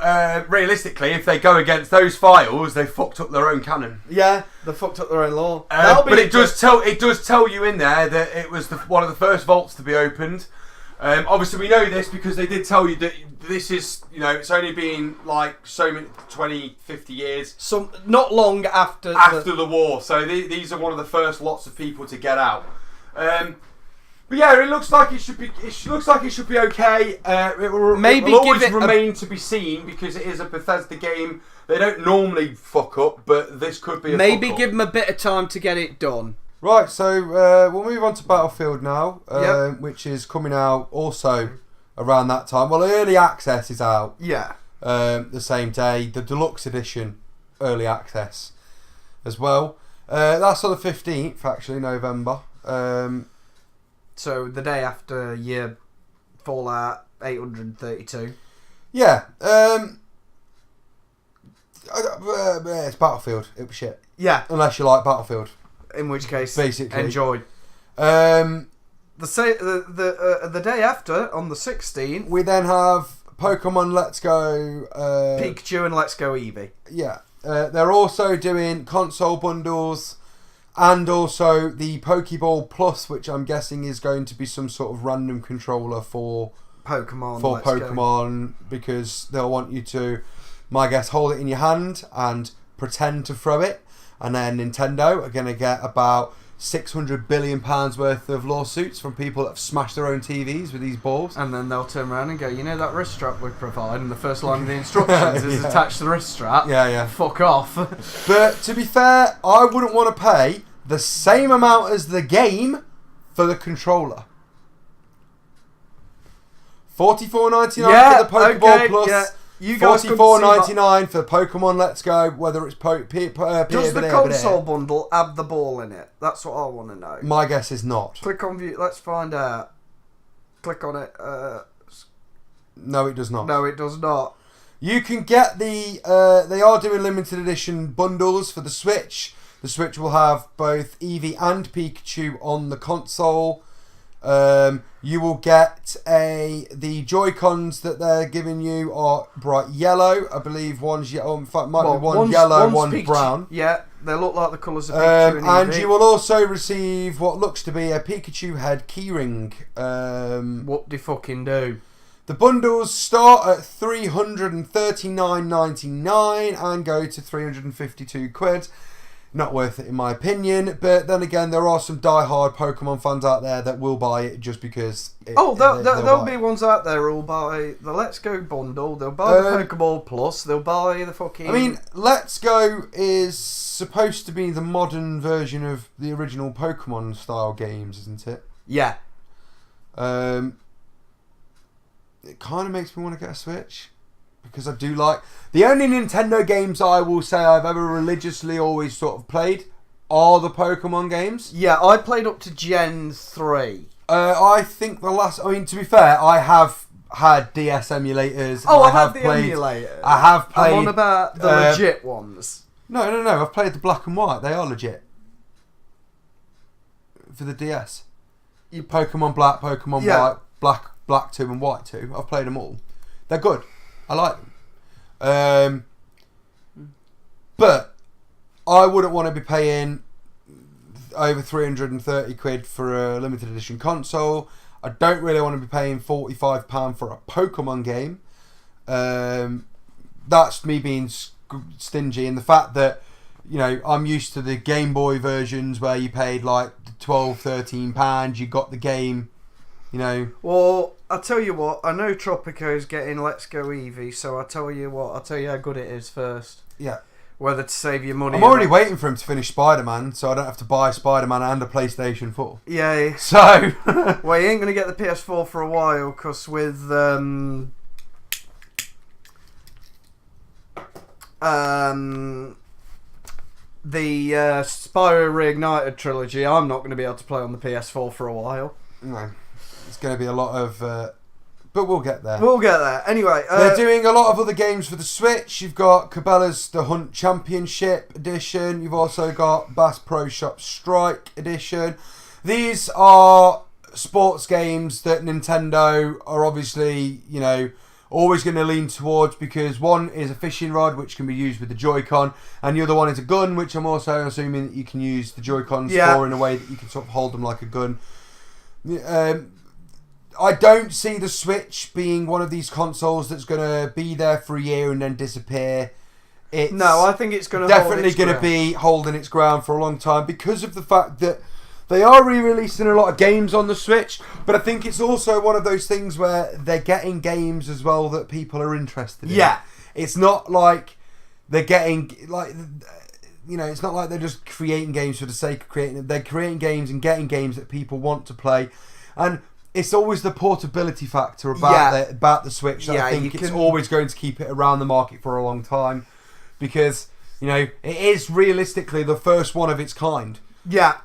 realistically, if they go against those files, they fucked up their own canon. Yeah, they fucked up their own lore. But it does tell you in there that it was one of the first vaults to be opened. Obviously, we know this because they did tell you that this is, it's only been like so many 20, 50 years. Not long after the war. So these are one of the first lots of people to get out. But yeah, it looks like it should be. It looks like it should be okay. It will always remain to be seen because it is a Bethesda game. They don't normally fuck up, but this could be. Maybe give them a bit of time to get it done. Right, so we'll move on to Battlefield now, which is coming out also around that time. Well, early access is out. Yeah. The same day, the deluxe edition early access as well. That's on the 15th, actually, November. So the day after your Fallout 832. Yeah. It's Battlefield. It was shit. Yeah. Unless you like Battlefield. In which case, basically, enjoy. The day after, on the 16th, we then have Pokemon Let's Go. Pikachu and Let's Go Eevee. Yeah. They're also doing console bundles. And also the Pokeball Plus, which I'm guessing is going to be some sort of random controller for Pokemon, because they'll want you to, my guess, hold it in your hand and pretend to throw it. And then Nintendo are going to get about £600 billion worth of lawsuits from people that have smashed their own TVs with these balls. And then they'll turn around and go, that wrist strap we provide, and the first line of the instructions is attach the wrist strap. Yeah. Fuck off. But to be fair, I wouldn't want to pay the same amount as the game for the controller. $44.99 for the Pokeball Plus. Yeah. You guys $44.99 for Pokemon Let's Go, whether it's Does the console bundle have the ball in it? That's what I want to know. My guess is not. Click on view. Let's find out. Click on it. No, it does not. No, it does not. You can get they are doing limited edition bundles for the Switch. The Switch will have both Eevee and Pikachu on the console. You will get the Joy-Cons that they're giving you are bright yellow. I believe one's yellow. In fact, might be one yellow, one brown. Yeah, they look like the colours of Pikachu and Eevee. And you will also receive what looks to be a Pikachu head keyring. What do you fucking do? The bundles start at $339.99 and go to 352 quid. Not worth it in my opinion, but then again, there are some die-hard Pokemon fans out there that will buy it just because... There'll be ones out there who'll buy the Let's Go bundle, they'll buy the Pokeball Plus, they'll buy the fucking... I mean, Let's Go is supposed to be the modern version of the original Pokemon style games, isn't it? Yeah. It kind of makes me want to get a Switch. Because I do like... The only Nintendo games I will say I've ever religiously always sort of played are the Pokemon games. Yeah, I played up to Gen 3. I think the last... I mean, to be fair, I have had DS emulators. Oh, I have the emulators. I have played... I'm on about the legit ones. No. I've played the black and white. They are legit. For the DS. Pokemon Black, Pokemon White, Black 2 and White 2. I've played them all. They're good. I like them. But I wouldn't want to be paying over 330 quid for a limited edition console. I don't really want to be paying £45 for a Pokemon game. That's me being stingy, and the fact that, you know, I'm used to the Game Boy versions where you paid like £12-13, you got the game, you know. Well, I'll tell you what, I know Tropico's getting Let's Go Eevee, so I'll tell you how good it is first. Yeah. Whether to save your money. I'm already waiting for him to finish Spider-Man, so I don't have to buy Spider-Man and a PlayStation 4. Yeah. So... Well, you ain't going to get the PS4 for a while, because with... the Spyro Reignited Trilogy, I'm not going to be able to play on the PS4 for a while. No. It's going to be a lot of... but we'll get there. We'll get there. Anyway... they're doing a lot of other games for the Switch. You've got Cabela's The Hunt Championship Edition. You've also got Bass Pro Shop Strike Edition. These are sports games that Nintendo are obviously, you know, always going to lean towards, because one is a fishing rod which can be used with the Joy-Con, and the other one is a gun, which I'm also assuming that you can use the Joy-Cons for in a way that you can sort of hold them like a gun. I don't see the Switch being one of these consoles that's going to be there for a year and then disappear. No, I think it's going to definitely going to be holding its ground for a long time, because of the fact that they are re-releasing a lot of games on the Switch, but I think it's also one of those things where they're getting games as well that people are interested in. Yeah. It's not like they're getting, like, you know, it's not like they're just creating games for the sake of creating them. They're creating games and getting games that people want to play. And it's always the portability factor about the Switch that I think it's always going to keep it around the market for a long time, because, you know, it is realistically the first one of its kind. Yeah.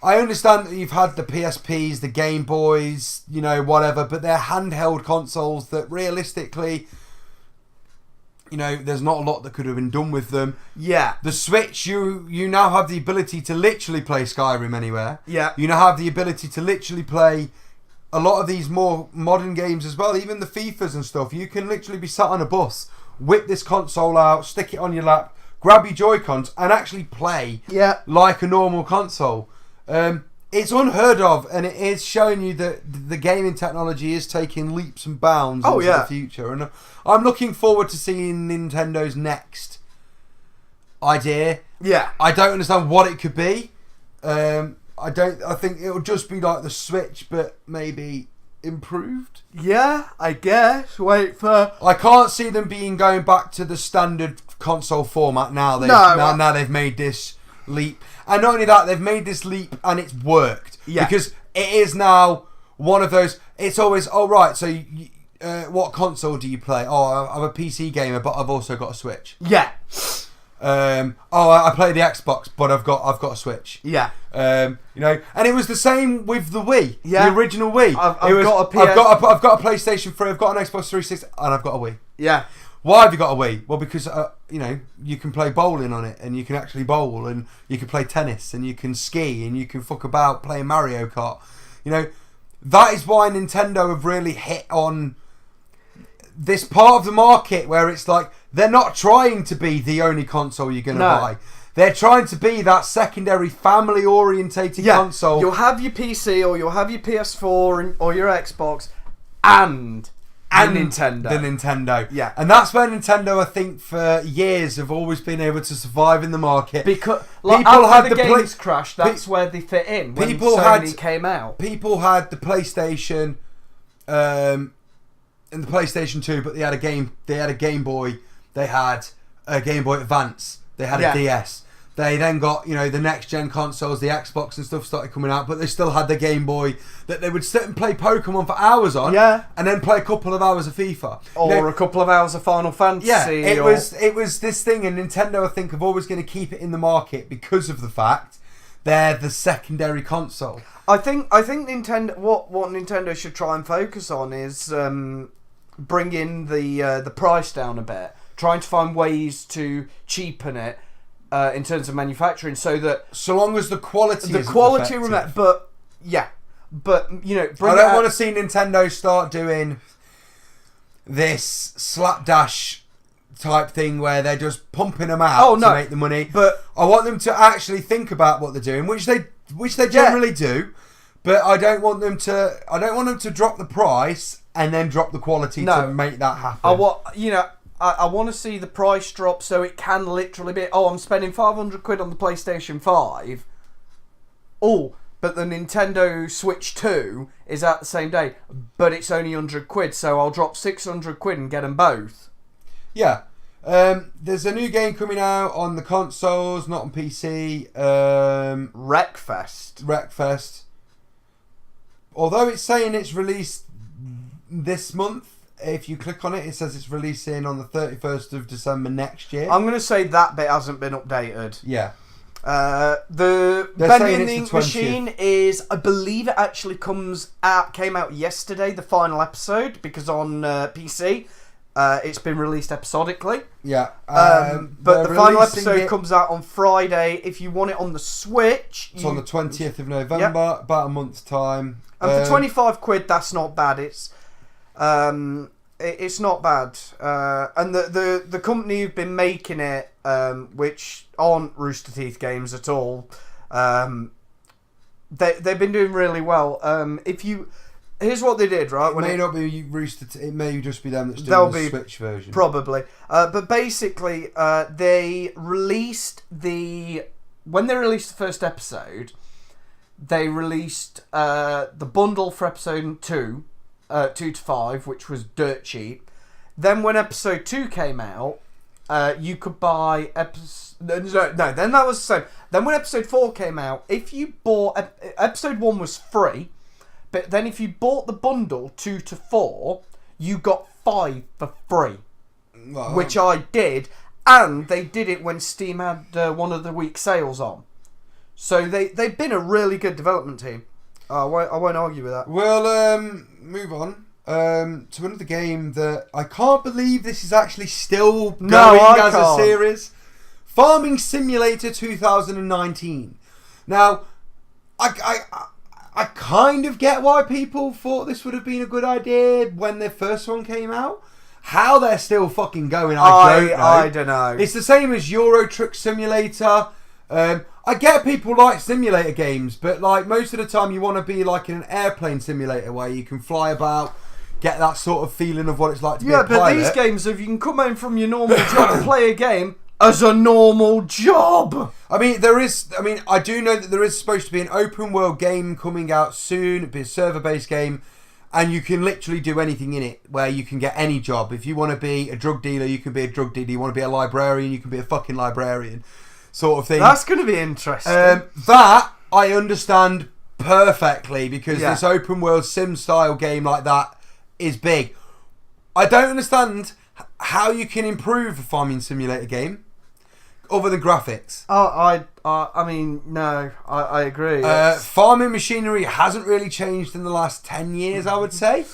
I understand that you've had the PSPs, the Game Boys, you know, whatever, but they're handheld consoles that realistically, you know, there's not a lot that could have been done with them. Yeah. The Switch, you now have the ability to literally play Skyrim anywhere. Yeah. You now have the ability to literally play a lot of these more modern games as well, even the FIFAs and stuff. You can literally be sat on a bus, whip this console out, stick it on your lap, grab your Joy-Cons and actually play like a normal console. It's unheard of, and it is showing you that the gaming technology is taking leaps and bounds into the future. And I'm looking forward to seeing Nintendo's next idea. Yeah. I don't understand what it could be. I think it'll just be like the Switch, but maybe improved. Yeah, I guess. I can't see them going back to the standard console format now. Now they've made this leap, and not only that, they've made this leap and it's worked. Yeah. Because it is now one of those. It's always so. What console do you play? Oh, I'm a PC gamer, but I've also got a Switch. Yeah. I play the Xbox, but I've got a Switch. Yeah. You know, and it was the same with the Wii. Yeah. The original Wii. I've got a PlayStation 3. I've got an Xbox 360, and I've got a Wii. Yeah. Why have you got a Wii? Well, because you know, you can play bowling on it, and you can actually bowl, and you can play tennis, and you can ski, and you can fuck about playing Mario Kart. You know, that is why Nintendo have really hit on this part of the market where it's like they're not trying to be the only console you're going to buy. They're trying to be that secondary family-orientated console. You'll have your PC or you'll have your PS4 or your Xbox, and and the Nintendo. Yeah. And that's where Nintendo, I think, for years have always been able to survive in the market. Because after the games crashed, that's where they fit in. When Sony came out. People had the PlayStation and the PlayStation 2, but they had a Game Boy, they had a Game Boy Advance, they had a DS. They then got, the next gen consoles, the Xbox and stuff started coming out, but they still had the Game Boy that they would sit and play Pokemon for hours on, and then play a couple of hours of FIFA. Or a couple of hours of Final Fantasy. Yeah, it was this thing, and Nintendo, I think, are always going to keep it in the market because of the fact they're the secondary console. I think Nintendo, what Nintendo should try and focus on is bringing the price down a bit, trying to find ways to cheapen it. In terms of manufacturing, so long as the quality remains, but I don't want to see Nintendo start doing this slapdash type thing where they're just pumping them out to make the money. But I want them to actually think about what they're doing, which they generally do. But I don't want them to drop the price and then drop the quality to make that happen. I want to see the price drop so it can literally be, I'm spending £500 on the PlayStation 5. Oh, but the Nintendo Switch 2 is out the same day, but it's only £100, so I'll drop £600 and get them both. Yeah. There's a new game coming out on the consoles, not on PC. Wreckfest. Although it's saying it's released this month, if you click on it, it says it's releasing on the 31st of December next year. I'm going to say that bit hasn't been updated. Yeah. The vending machine is, I believe it actually came out yesterday, the final episode, because on PC it's been released episodically. Yeah. But the final episode comes out on Friday. If you want it on the Switch... It's on the 20th of November, about a month's time. And for £25, that's not bad. It's not bad, and the company who've been making it, which aren't Rooster Teeth games at all, they've been doing really well. Here's what they did, right? It may not be Rooster Teeth. It may just be them that's doing the Switch version, probably. But basically, when they released the first episode, they released the bundle for episode 2. 2 to 5, which was dirt cheap. Then when episode 2 came out, you could buy then that was the same. Then when episode 4 came out, if you bought episode 1 was free, but then if you bought the bundle 2 to 4, you got 5 for free, which I did, and they did it when Steam had one of the week sales on. So they've been a really good development team. I won't argue with that. Well, move on to another game that I can't believe this is actually still going as a series. Farming Simulator 2019. Now, I kind of get why people thought this would have been a good idea when the first one came out. How they're still fucking going, I don't know. It's the same as Euro Truck Simulator. I get people like simulator games, but like most of the time you want to be like in an airplane simulator where you can fly about, get that sort of feeling of what it's like to be a pilot. Yeah, but these games, if you can come home from your normal job and play a game as a normal job. I do know that there is supposed to be an open world game coming out soon. It'll be a server-based game, and you can literally do anything in it where you can get any job. If you want to be a drug dealer, you can be a drug dealer. You want to be a librarian, you can be a fucking librarian. Sort of thing. That's going to be interesting. That I understand perfectly because this open world sim style game like that is big. I don't understand how you can improve a farming simulator game other than graphics. I agree. Farming machinery hasn't really changed in the last 10 years, I would say.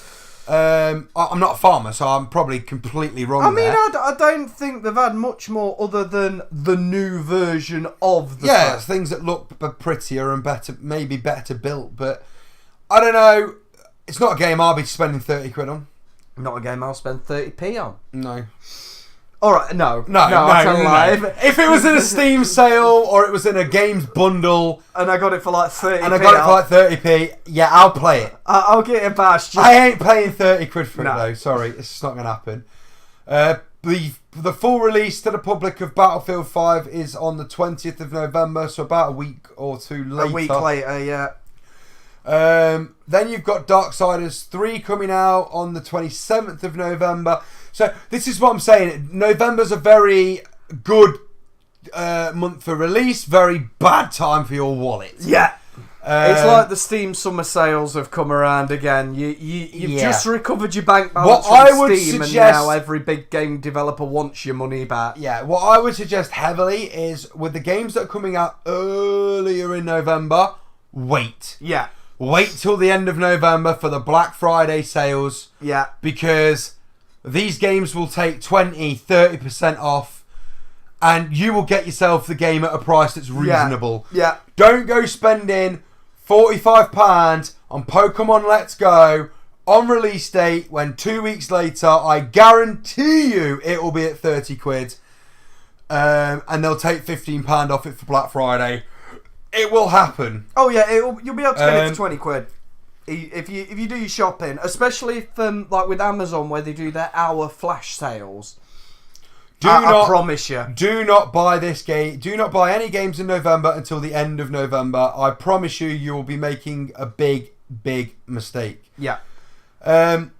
I'm not a farmer, so I'm probably completely wrong there. I don't think they've had much more other than the new version of the stuff. Things that look prettier and better, maybe better built, but I don't know. It's not a game I'll be spending £30 on. Not a game I'll spend 30p on. No. Alright, no. No. If it was in a Steam sale or it was in a games bundle and I got it for like 30p. And I got it for like 30p, yeah, I'll play it. I'll get it bashed. I ain't paying 30 quid for it though, sorry, it's just not going to happen. The full release to the public of Battlefield 5 is on the 20th of November, so about a week or two later. A week later, yeah. Then you've got Darksiders 3 coming out on the 27th of November. So this is what I'm saying. November's a very good month for release. Very bad time for your wallet. Yeah. It's like the Steam summer sales have come around again. You've just recovered your bank balance from Steam, and now every big game developer wants your money back. Yeah, what I would suggest heavily is with the games that are coming out earlier in November, wait. Yeah. Wait till the end of November for the Black Friday sales. Yeah. Because these games will take 20, 30% off, and you will get yourself the game at a price that's reasonable. Yeah. Don't go spending £45 on Pokemon Let's Go on release date when 2 weeks later, I guarantee you it will be at 30 quid. And they'll take £15 off it for Black Friday. It will happen. Oh yeah, you'll be able to get it for 20 quid. If you do your shopping, especially if like with Amazon where they do their hour flash sales. I promise you. Do not buy this game. Do not buy any games in November until the end of November. I promise you will be making a big, big mistake. Yeah. And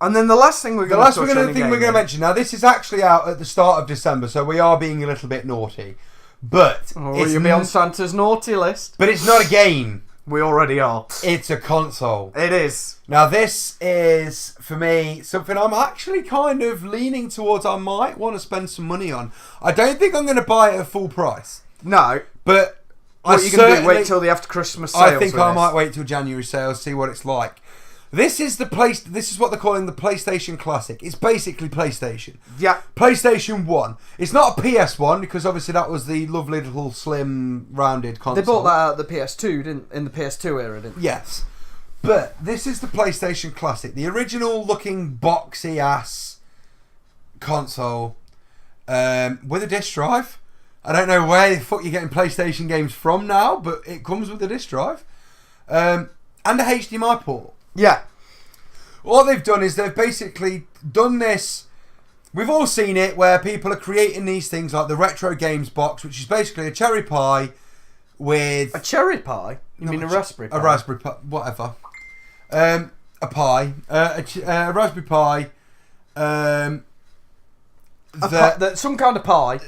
then the last thing we're going to mention. Now this is actually out at the start of December, so we are being a little bit naughty. But you'll be on Santa's naughty list. But it's not a game. We already are. It's a console. It is. Now this is, for me, something I'm actually kind of leaning towards I might want to spend some money on. I don't think I'm going to buy it at full price. No. But what are you going to do? Wait till the after Christmas sales? I think I might wait till January sales, see what it's like. This is what they're calling the PlayStation Classic. It's basically PlayStation. Yeah. PlayStation 1. It's not a PS1 because obviously that was the lovely little slim rounded console. They bought that out of the PS2, in the PS2 era, didn't they? Yes. But this is the PlayStation Classic. The original looking boxy ass console with a disc drive. I don't know where the fuck you're getting PlayStation games from now, but it comes with a disc drive. And a HDMI port. Yeah. What they've done is they've basically done this. We've all seen it where people are creating these things like the Retro Games box, which is basically a cherry pie with... A cherry pie? You mean a raspberry pie? A raspberry pie, whatever. A pie. A raspberry pie. Some kind of pie.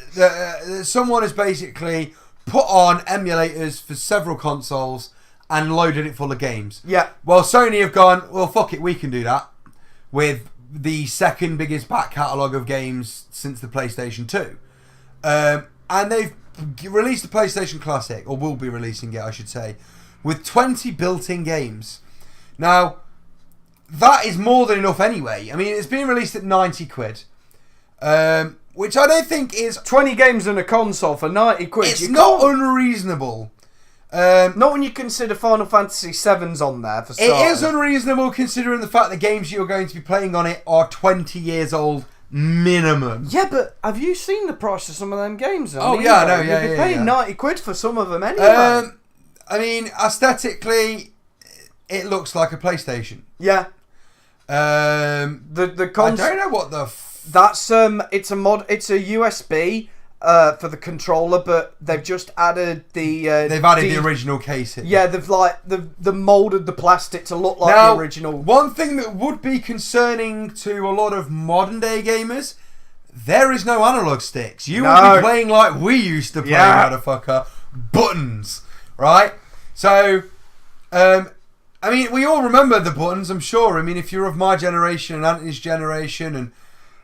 Someone has basically put on emulators for several consoles and loaded it full of games. Yeah. Well, Sony have gone, well, fuck it, we can do that with the second biggest back catalogue of games since the PlayStation 2. And they've released the PlayStation Classic, or will be releasing it, I should say, with 20 built-in games. Now, that is more than enough anyway. I mean, it's been released at 90 quid. Which I don't think is... 20 games in a console for 90 quid. It's not unreasonable. Not when you consider Final Fantasy VII's on there for starters. It is unreasonable considering the fact the games you're going to be playing on it are 20 years old minimum. Yeah, but have you seen the price of some of them games? Oh, yeah, I know. Yeah, you'd be paying 90 quid for some of them anyway. I mean, aesthetically, it looks like a PlayStation. Yeah. The console... I don't know what the... That's it's a mod. It's a USB for the controller, but they've just added the. They've added the original casing. Yeah, they've molded the plastic to look like the original. One thing that would be concerning to a lot of modern day gamers, there is no analog sticks. You will be playing like we used to play, motherfucker. Buttons, right? So, I mean, we all remember the buttons, I'm sure. I mean, if you're of my generation and Anthony's generation and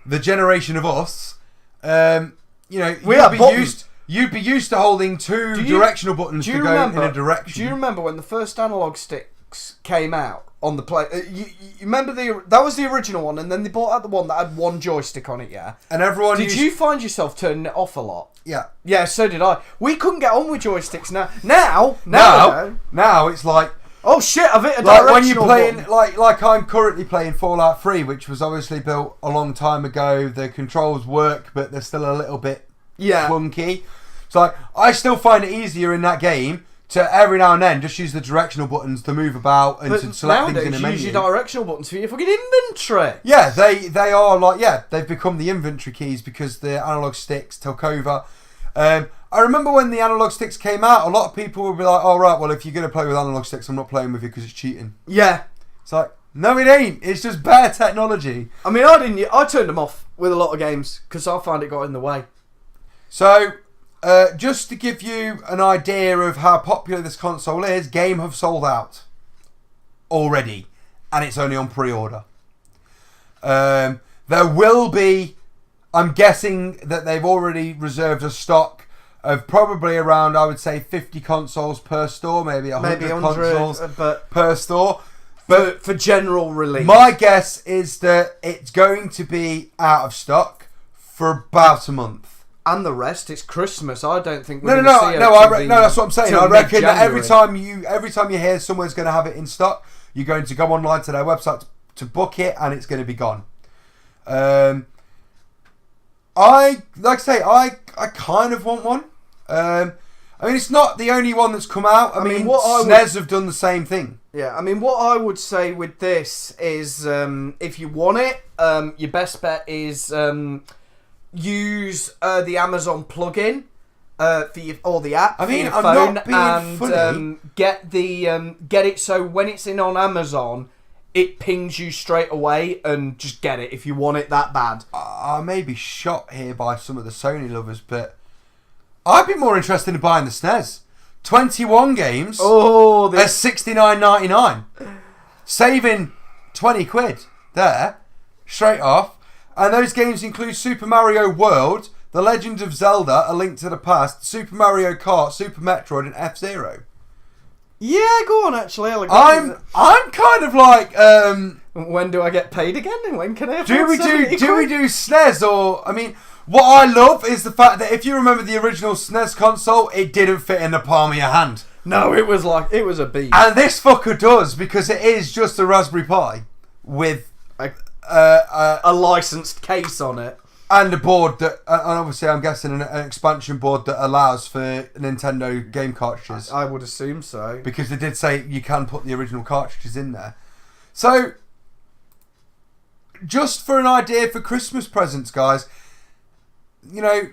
the generation of us, you know, you'd be used to holding two directional buttons to go in a direction. Do you remember when the first analog sticks came out on the play? You remember that was the original one, and then they brought out the one that had one joystick on it, yeah. And everyone did you find yourself turning it off a lot? Yeah. Yeah, so did I. We couldn't get on with joysticks now. Now it's like, Oh shit! I've hit a Like directional when you're playing, button. like I'm currently playing Fallout 3, which was obviously built a long time ago. The controls work, but they're still a little bit clunky. So like, I still find it easier in that game to every now and then just use the directional buttons to move about and to select things in a menu. Use your directional buttons for your fucking inventory. Yeah, they are like, they've become the inventory keys because the analog sticks took over. I remember when the analog sticks came out, a lot of people would be like, oh right, well if you're going to play with analog sticks, I'm not playing with you because it's cheating. Yeah. It's like, no it ain't, it's just better technology. I mean, I turned them off with a lot of games because I find it got in the way. So, just to give you an idea of how popular this console is, Game have sold out already, and it's only on pre-order. There will be, I'm guessing that they've already reserved a stock of probably around, I would say, 50 consoles per store, maybe 100 consoles per store. But for general release. My guess is that it's going to be out of stock for about a month. And the rest, it's Christmas. I don't think No, that's what I'm saying. I reckon that every time you hear someone's going to have it in stock, you're going to go online to their website to book it, and it's going to be gone. I kind of want one. I mean, it's not the only one that's come out. I mean SNES have done the same thing. Yeah, I mean, what I would say with this is, if you want it, your best bet is use the Amazon plugin or the app for your phone, and get it so when it's in on Amazon, it pings you straight away, and just get it if you want it that bad. I may be shot here by some of the Sony lovers, but I'd be more interested in buying the SNES. 21 games at $69.99, saving 20 quid there straight off. And those games include Super Mario World, The Legend of Zelda: A Link to the Past, Super Mario Kart, Super Metroid, and F-Zero. Yeah, go on. Actually, I'm kind of like, when do I get paid again? And when can I? Do we do SNES, or I mean, what I love is the fact that if you remember the original SNES console, it didn't fit in the palm of your hand. No, it was a beast. And this fucker does, because it is just a Raspberry Pi with a licensed case on it. And a board that, and obviously I'm guessing an expansion board that allows for Nintendo game cartridges. I would assume so. Because they did say you can put the original cartridges in there. So, just for an idea for Christmas presents, guys, you know,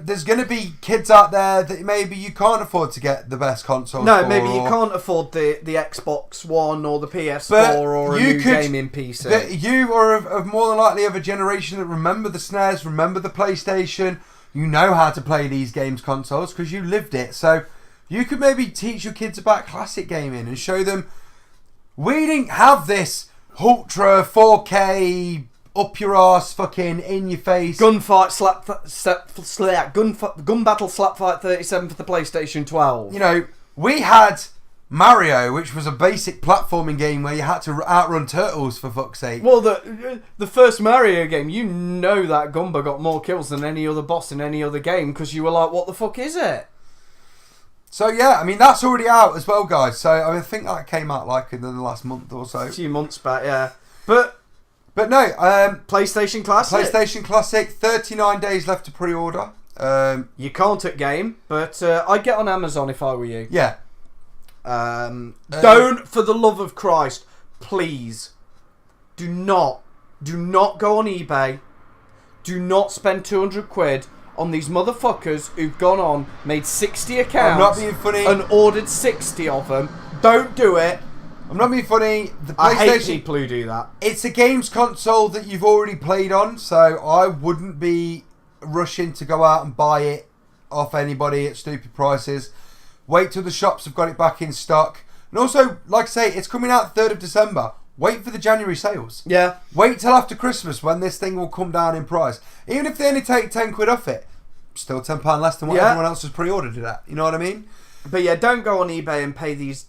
there's going to be kids out there that maybe you can't afford to get the best console. No, maybe you can't afford the Xbox One or the PS4 or a new gaming PC. But you are of more than likely of a generation that remember the SNES, remember the PlayStation. You know how to play these games consoles because you lived it. So you could maybe teach your kids about classic gaming and show them we didn't have this ultra 4K up your arse, fucking in your face gunfight gun battle slapfight 37 for the PlayStation 12. You know, we had Mario, which was a basic platforming game where you had to outrun turtles, for fuck's sake. Well, the first Mario game, you know that Gumba got more kills than any other boss in any other game because you were like, what the fuck is it? So yeah, I mean that's already out as well, guys. So I think that came out like in the last month or so. A few months back, yeah. But no, PlayStation Classic. PlayStation Classic, 39 days left to pre-order. You can't at game, but I'd get on Amazon if I were you. Yeah. Don't, for the love of Christ, please, do not go on eBay. Do not spend 200 quid on these motherfuckers who've gone on, made 60 accounts, I'm not being funny, and ordered 60 of them. Don't do it. I'm not being funny. The PlayStation, I hate people who do that. It's a games console that you've already played on, so I wouldn't be rushing to go out and buy it off anybody at stupid prices. Wait till the shops have got it back in stock. And also, like I say, it's coming out 3rd of December. Wait for the January sales. Yeah. Wait till after Christmas when this thing will come down in price. Even if they only take 10 quid off it, still £10 less than what everyone else has pre-ordered it at. You know what I mean? But yeah, don't go on eBay and pay these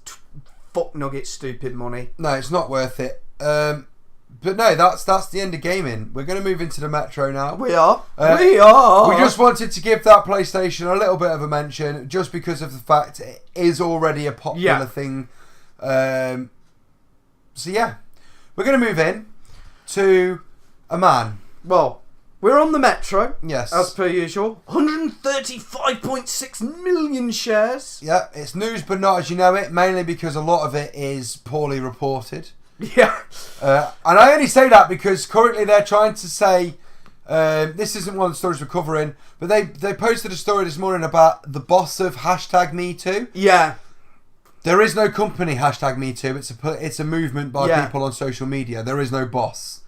fuck nugget stupid money. No, it's not worth it. But no, that's the end of gaming. We're going to move into the Metro now. We are. We just wanted to give that PlayStation a little bit of a mention, just because of the fact it is already a popular thing So yeah, we're going to move in to a man. Well, we're on the Metro. Yes. As per usual. 135.6 million shares. Yeah, it's news but not as you know it, mainly because a lot of it is poorly reported. Yeah. And I only say that because currently they're trying to say, this isn't one of the stories we're covering, but they posted a story this morning about the boss of #MeToo. Yeah. There is no company #MeToo. It's a movement by people on social media. There is no boss.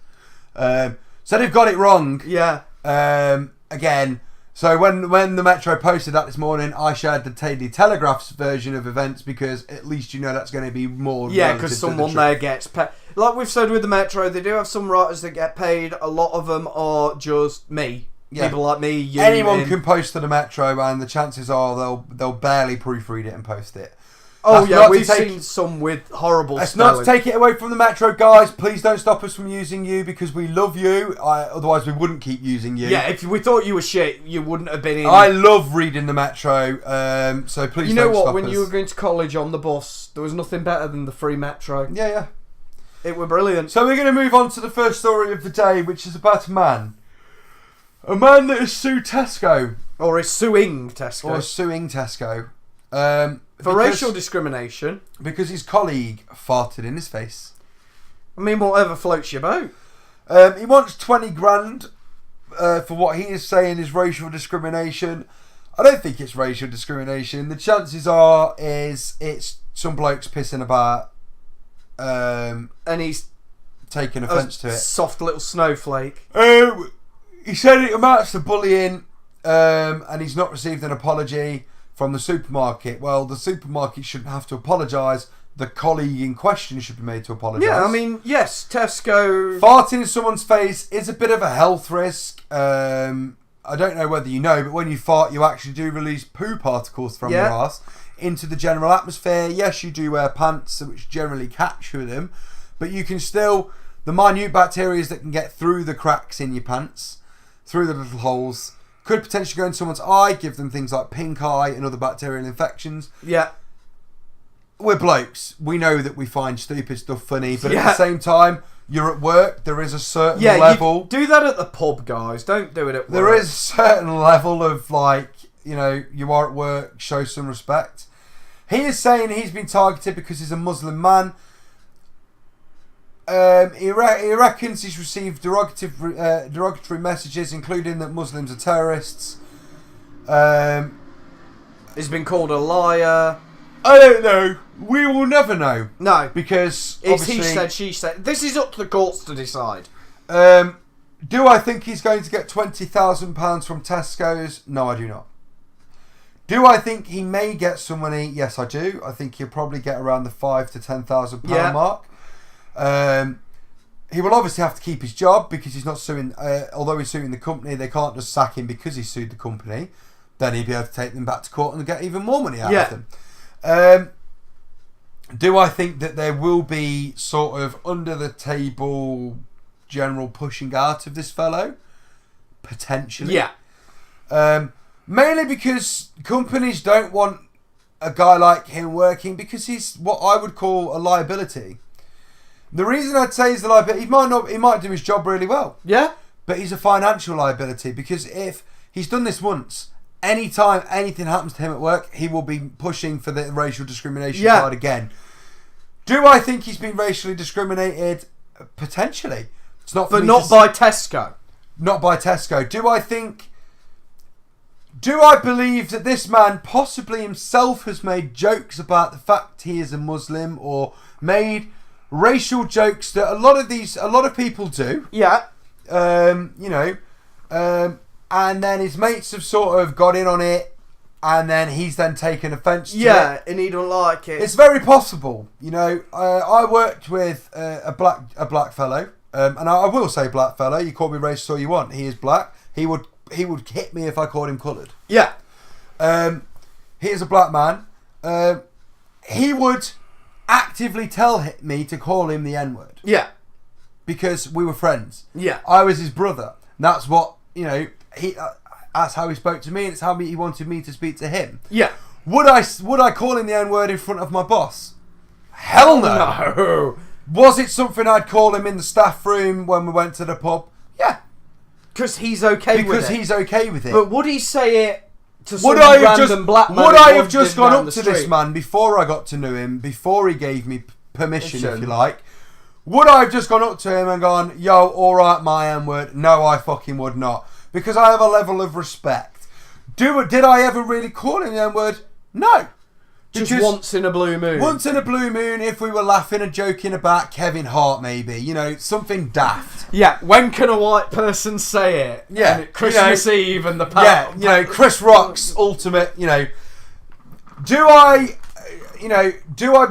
So they've got it wrong. Yeah. Again. So when the Metro posted that this morning, I shared the Daily Telegraph's version of events because at least you know that's going to be more. Yeah, because someone there gets paid. Like we've said with the Metro, they do have some writers that get paid. A lot of them are just me. Yeah. People like me. You, anyone can post to the Metro, and the chances are they'll barely proofread it and post it. Oh yeah, we've seen some with horrible That's spelling. not to take it away from the Metro, guys. Please don't stop us from using you because we love you. Otherwise, we wouldn't keep using you. Yeah, if we thought you were shit, you wouldn't have been in. I love reading the Metro, so please don't stop us. You know what? When you were going to college on the bus, there was nothing better than the free Metro. Yeah. It were brilliant. So we're going to move on to the first story of the day, which is about a man. A man that has sued Tesco. Or is suing Tesco. For racial discrimination. Because his colleague farted in his face. I mean, whatever floats your boat. He wants 20 grand for what he is saying is racial discrimination. I don't think it's racial discrimination. The chances are it's some blokes pissing about. And he's taking offence to it. Soft little snowflake. He said it amounts to bullying, and he's not received an apology from the supermarket. Well, the supermarket shouldn't have to apologise. The colleague in question should be made to apologise. Yeah, I mean, yes, Tesco. Farting in someone's face is a bit of a health risk. I don't know whether you know, but when you fart, you actually do release poo particles from your arse into the general atmosphere. Yes, you do wear pants, which generally capture them, but you can still, the minute bacteria that can get through the cracks in your pants, through the little holes, could potentially go in someone's eye, give them things like pink eye and other bacterial infections. Yeah. We're blokes. We know that we find stupid stuff funny, but at the same time, you're at work. There is a certain level. Do that at the pub, guys. Don't do it at work. There is a certain level of, like, you know, you are at work, show some respect. He is saying he's been targeted because he's a Muslim man. He reckons he's received derogatory messages, including that Muslims are terrorists. He's been called a liar. I don't know. We will never know. No. Because it's he said, she said. This is up to the courts to decide. Do I think he's going to get £20,000 from Tesco's? No, I do not. Do I think he may get some money? Yes, I do. I think he'll probably get around the £5,000 to £10,000 mark. He will obviously have to keep his job because he's not suing. Although he's suing the company, they can't just sack him because he sued the company. Then he'd be able to take them back to court and get even more money out of them. Do I think that there will be sort of under the table general pushing out of this fellow? Potentially. Yeah. Mainly because companies don't want a guy like him working because he's what I would call a liability. The reason I'd say he's a liability, he might do his job really well. Yeah. But he's a financial liability because if he's done this once, anytime anything happens to him at work, he will be pushing for the racial discrimination card again. Do I think he's been racially discriminated? Potentially. It's not, but not by Tesco. Not by Tesco. Do I believe that this man possibly himself has made jokes about the fact he is a Muslim or made racial jokes that a lot of people do? Yeah. And then his mates have sort of got in on it, and then he's then taken offence to it. Yeah, and he don't like it. It's very possible. You know, I worked with a black fellow, and I will say black fellow. You call me racist all you want. He is black. He would hit me if I called him coloured. Yeah. He is a black man. He would actively tell me to call him the N-word. Yeah. Because we were friends. Yeah. I was his brother. That's what, you know, that's how he spoke to me, and it's how he wanted me to speak to him. Yeah. Would I call him the N-word in front of my boss? Hell no. No. Was it something I'd call him in the staff room when we went to the pub? Yeah. Because he's okay with it. Because he's okay with it. But would he say it to some Would I random black man? Would I have who just wandered gone down up the to this street? man before I got to know him, before he gave me permission, if Permission. you like? Would I have just gone up to him and gone, yo, alright, my N-word? No, I fucking would not. Because I have a level of respect. Did I ever really call him the N-word? No. Just Because once in a blue moon. once in a blue moon, if we were laughing and joking about Kevin Hart, maybe. You know, something daft. Yeah, when can a white person say it? Yeah, And Christmas Eve and the Yeah, you know, Chris Rock's ultimate, you know. Do I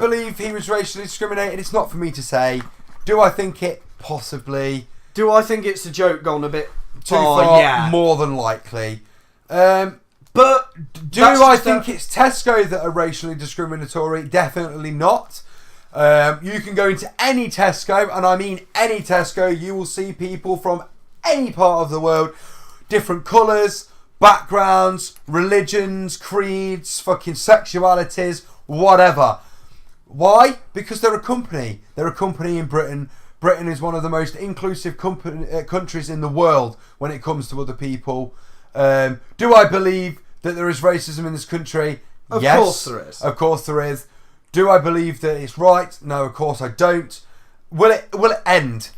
believe he was racially discriminated? It's not for me to say. Do I think it? Possibly. Do I think it's a joke gone a bit Too far? Yeah. More than likely. But Do I think it's Tesco that are racially discriminatory? Definitely not. You can go into any Tesco, and I mean any Tesco, you will see people from any part of the world, different colours, backgrounds, religions, creeds, fucking sexualities, whatever. Why? Because they're a company. They're a company in Britain. Britain is one of the most inclusive countries in the world when it comes to other people. Do I believe that there is racism in this country? Of Yes. course there is. Of course there is. Do I believe that it's right? No, of course I don't. Will it end?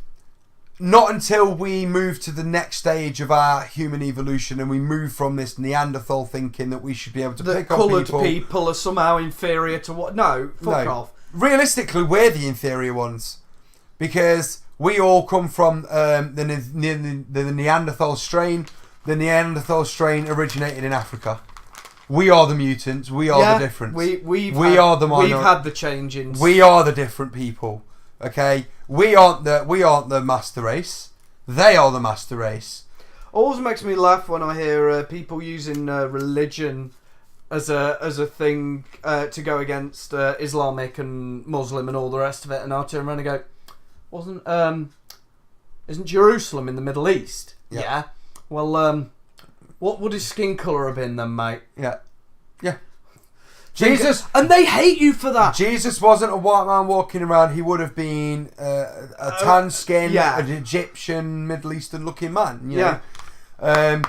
Not until we move to the next stage of our human evolution and we move from this Neanderthal thinking that we should be able to that pick on coloured people. people are somehow inferior to what? No, fuck off. Realistically, we're the inferior ones because we all come from the Neanderthal strain. The Neanderthal strain originated in Africa. We are the mutants. We are the difference. We've are the minor. We've had the change. We are the different people. Okay, we aren't the master race. They are the master race. Always makes me laugh when I hear people using religion as a thing to go against Islamic and Muslim and all the rest of it, and I turn around and go, isn't Jerusalem in the Middle East? Yeah. Well, what would his skin colour have been then, mate? Yeah. Jesus, and they hate you for that. Jesus wasn't a white man walking around. He would have been a tan skinned, an Egyptian, Middle Eastern looking man. You know?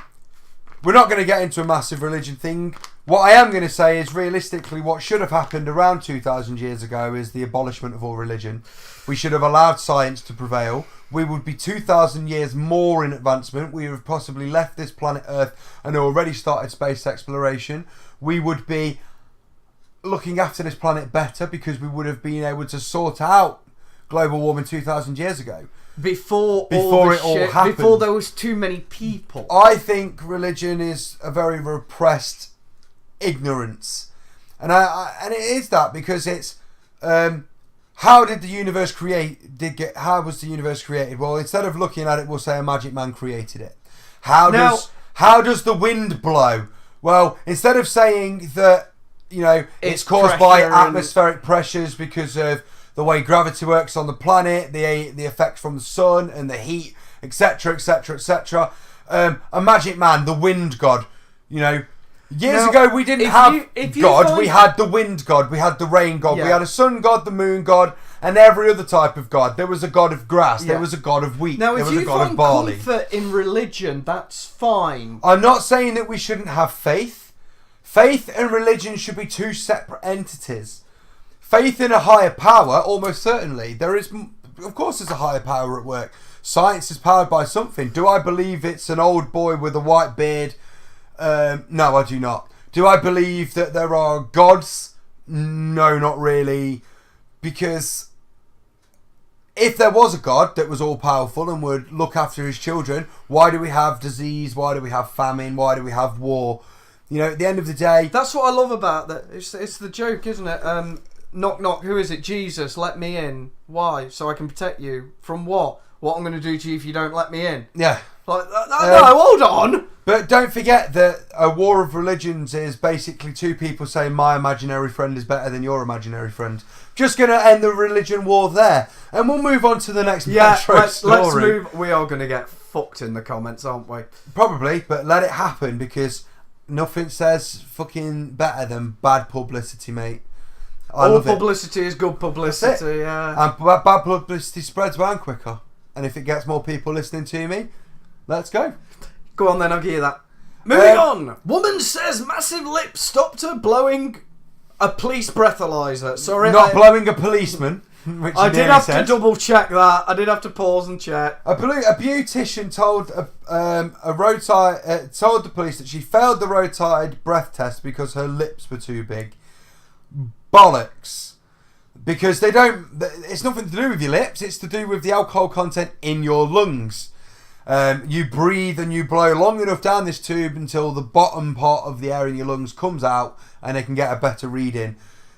We're not going to get into a massive religion thing. What I am going to say is, realistically, what should have happened around 2,000 years ago is the abolishment of all religion. We should have allowed science to prevail. We would be 2,000 years more in advancement. We would have possibly left this planet Earth and already started space exploration. We would be looking after this planet better because we would have been able to sort out global warming 2,000 years ago. Before it all happened. Before there was too many people. I think religion is a very repressed ignorance. And it is that because it's how did the universe how was the universe created? Well, instead of looking at it, we'll say a magic man created it. How does the wind blow? Well, instead of saying that, you know, it's caused by atmospheric pressures because of the way gravity works on the planet, the effects from the sun and the heat, etc., etc., etc. A magic man, the wind god, you know. Years ago, we didn't have God. We had the wind god. We had the rain god. Yeah. We had a sun god, the moon god, and every other type of god. There was a god of grass. Yeah. There was a god of wheat. Now, there if was you a god find of barley. comfort in religion, that's fine. I'm not saying that we shouldn't have faith. Faith and religion should be two separate entities. Faith in a higher power, almost certainly. There is, of course, there's a higher power at work. Science is powered by something. Do I believe it's an old boy with a white beard? No, I do not. Do I believe that there are gods? No, not really. Because if there was a god that was all powerful and would look after his children, why do we have disease? Why do we have famine? Why do we have war? You know, at the end of the day... That's what I love about that. It's the joke, isn't it? Knock, knock, who is it? Jesus, let me in. Why? So I can protect you. From what? What I'm going to do to you if you don't let me in. Yeah. Like, no, hold on! But don't forget that a war of religions is basically two people saying my imaginary friend is better than your imaginary friend. Just going to end the religion war there. And we'll move on to the next Metro story. Let's move. We are going to get fucked in the comments, aren't we? Probably, but let it happen because nothing says fucking better than bad publicity, mate. All publicity is good publicity, yeah. And bad publicity spreads around quicker. And if it gets more people listening to me, let's go. Go on then, I'll give you that. Moving on. Woman says massive lips stopped her blowing a police breathalyzer. Sorry. Not blowing a policeman. Which I did have to double check that. I did have to pause and check. A beautician told told the police that she failed the roadside breath test because her lips were too big. Bollocks. Because they don't. It's nothing to do with your lips. It's to do with the alcohol content in your lungs. You breathe and you blow long enough down this tube until the bottom part of the air in your lungs comes out, and they can get a better reading.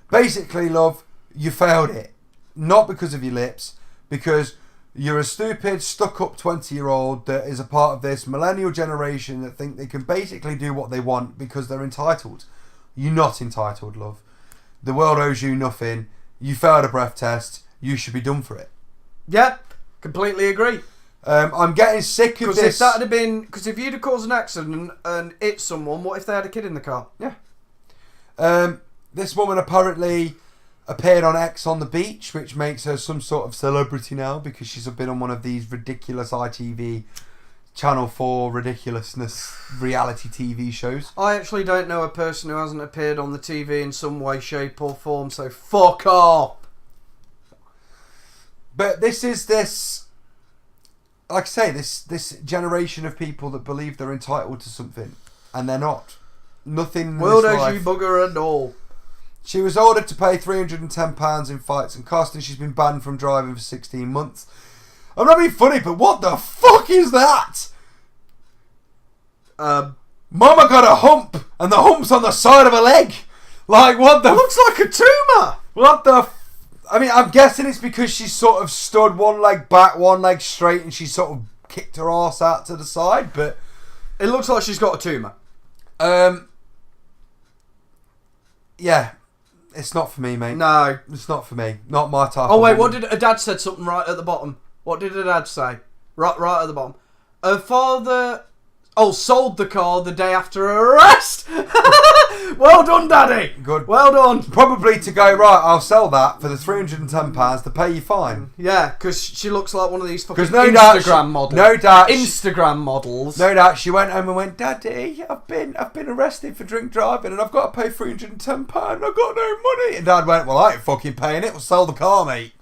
Basically, love, you failed it. Not because of your lips, because you're a stupid, stuck-up 20-year-old that is a part of this millennial generation that think they can basically do what they want because they're entitled. You're not entitled, love. The world owes you nothing. You failed a breath test. You should be done for it. Yeah, completely agree. I'm getting sick of this. Because if you'd have caused an accident and hit someone, what if they had a kid in the car? Yeah. This woman apparently appeared on X on the beach, which makes her some sort of celebrity now because she's been on one of these ridiculous ITV Channel 4 ridiculousness reality TV shows. I actually don't know a person who hasn't appeared on the TV in some way, shape or form, so fuck off. But this, like I say, this generation of people that believe they're entitled to something and they're not. Nothing. World owes you bugger and all. She was ordered to pay £310 in fights and costs, and she's been banned from driving for 16 months. I'm not being funny, but what the fuck is that? Mama got a hump, and the hump's on the side of her leg. Like, what the... Looks like a tumour. What the... I mean, I'm guessing it's because she sort of stood one leg back, one leg straight, and she sort of kicked her arse out to the side, but... It looks like she's got a tumour. Yeah. It's not for me, mate. No. It's not for me. Not my type Oh, of wait, woman. what did... Her dad said something right at the bottom. What did her dad say? Right at the bottom. Her father... Oh, sold the car the day after her arrest. Well done, Daddy. Good. Well done. Probably to go, right, I'll sell that for the £310 to pay you fine. Yeah, because she looks like one of these fucking Instagram models. No doubt. Instagram models. No doubt she went home and went, Daddy, I've been arrested for drink driving and I've got to pay £310. I've got no money. And Dad went, well, I ain't fucking paying it. We'll sell the car, mate.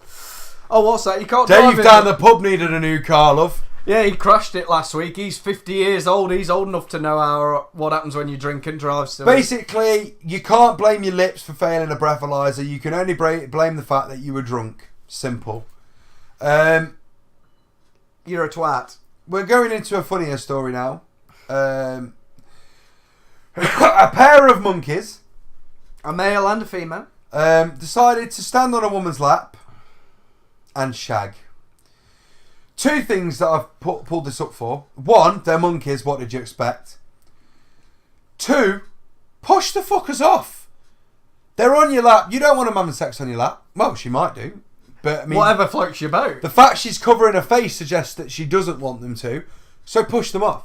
Oh, what's that? You can't drive Dave down the pub needed a new car, love. Yeah, he crashed it last week. He's 50 years old. He's old enough to know what happens when you drink and drive still. Basically, you can't blame your lips for failing a breathalyzer. You can only blame the fact that you were drunk. Simple. You're a twat. We're going into a funnier story now. A pair of monkeys, a male and a female, decided to stand on a woman's lap and shag. Two things that I've pulled this up for. One, they're monkeys. What did you expect? Two, push the fuckers off. They're on your lap. You don't want them having sex on your lap. Well, she might do. But I mean, whatever floats your boat. The fact she's covering her face suggests that she doesn't want them to. So push them off.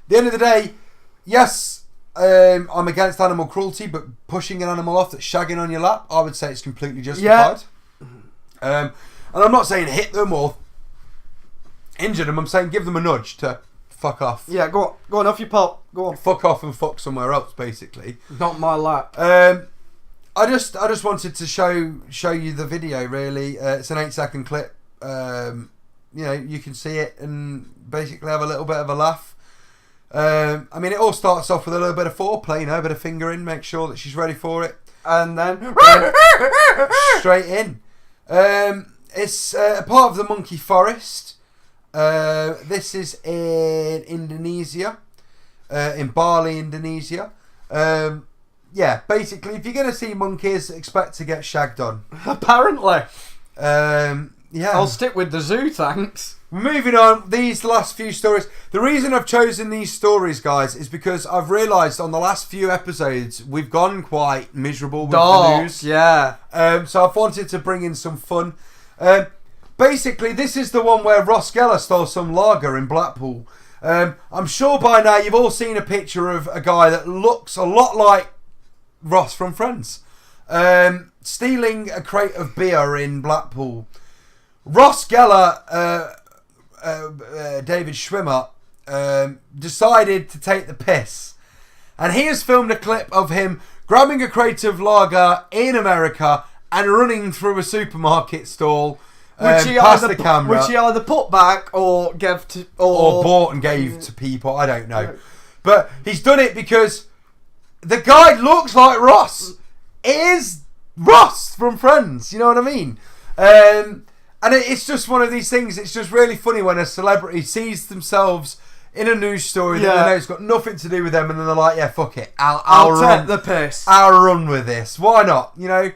At the end of the day, yes, I'm against animal cruelty, but pushing an animal off that's shagging on your lap, I would say it's completely justified. Yeah. And I'm not saying hit them or injure them. I'm saying give them a nudge to fuck off. Yeah, go on off your pop. Go on. Fuck off and fuck somewhere else, basically. Not my lap. I just wanted to show you the video. Really, it's an 8-second clip. You know, you can see it and basically have a little bit of a laugh. I mean, it all starts off with a little bit of foreplay, you know, a bit of fingering, make sure that she's ready for it, and then straight in. It's a part of the monkey forest. This is in Indonesia, in Bali, Indonesia. Yeah, basically, if you're going to see monkeys, expect to get shagged on. Apparently. Yeah. I'll stick with the zoo, thanks. Moving on, these last few stories. The reason I've chosen these stories, guys, is because I've realised on the last few episodes, we've gone quite miserable with the news. Yeah. So I've wanted to bring in some fun. Basically, this is the one where Ross Geller stole some lager in Blackpool. I'm sure by now you've all seen a picture of a guy that looks a lot like Ross from Friends. stealing a crate of beer in Blackpool. Ross Geller, David Schwimmer, decided to take the piss. And he has filmed a clip of him grabbing a crate of lager in America and running through a supermarket stall past the camera. Which he either put back or gave to... Or bought and gave to people. I don't know. But he's done it because the guy looks like Ross. It is Ross from Friends. You know what I mean? And it's just one of these things. It's just really funny when a celebrity sees themselves in a news story that they know it's got nothing to do with them, and then they're like, "Yeah, fuck it, I'll take the piss. I'll run with this. Why not?" You know.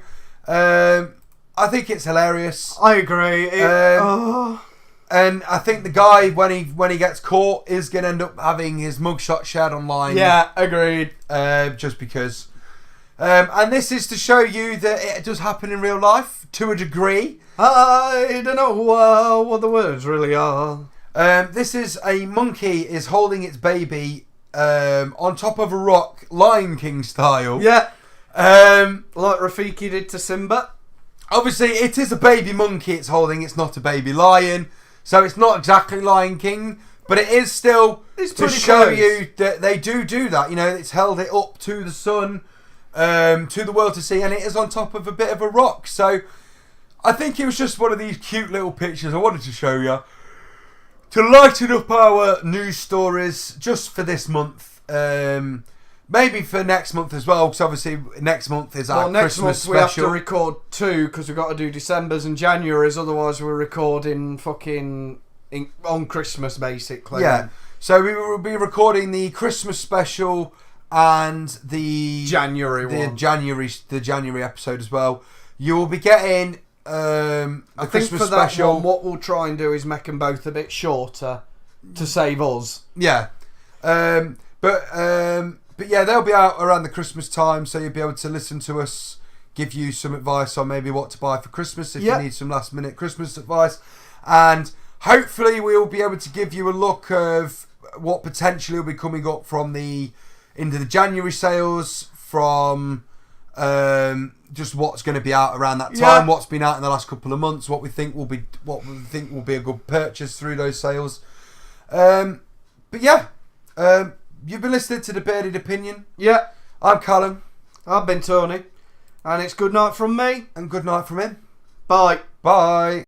I think it's hilarious. I agree. And I think the guy, when he gets caught, is going to end up having his mugshot shared online. Yeah, agreed. Just because. And this is to show you that it does happen in real life to a degree. I don't know what the words really are. This is a monkey is holding its baby on top of a rock, Lion King style. Yeah. Like Rafiki did to Simba. Obviously, it is a baby monkey it's holding. It's not a baby lion. So it's not exactly Lion King. But it is still to show you that they do that. You know, it's held it up to the sun, to the world to see. And it is on top of a bit of a rock. So I think it was just one of these cute little pictures I wanted to show you to lighten up our news stories just for this month. Maybe for next month as well, because obviously next month is our Christmas special. We have to record 2 because we've got to do December's and January's. Otherwise, we're recording on Christmas basically. Yeah. So we will be recording the Christmas special and the January episode as well. You will be getting the Christmas for that special. One, what we'll try and do is make them both a bit shorter to save us. Yeah. But yeah, they'll be out around the Christmas time, so you'll be able to listen to us, give you some advice on maybe what to buy for Christmas if you need some last minute Christmas advice. And hopefully we'll be able to give you a look of what potentially will be coming up into the January sales from just what's going to be out around that time, what's been out in the last couple of months, what we think will be a good purchase through those sales. But yeah. You've been listening to The Bearded Opinion. Yeah. I'm Callum. I've been Tony. And it's good night from me. And good night from him. Bye. Bye.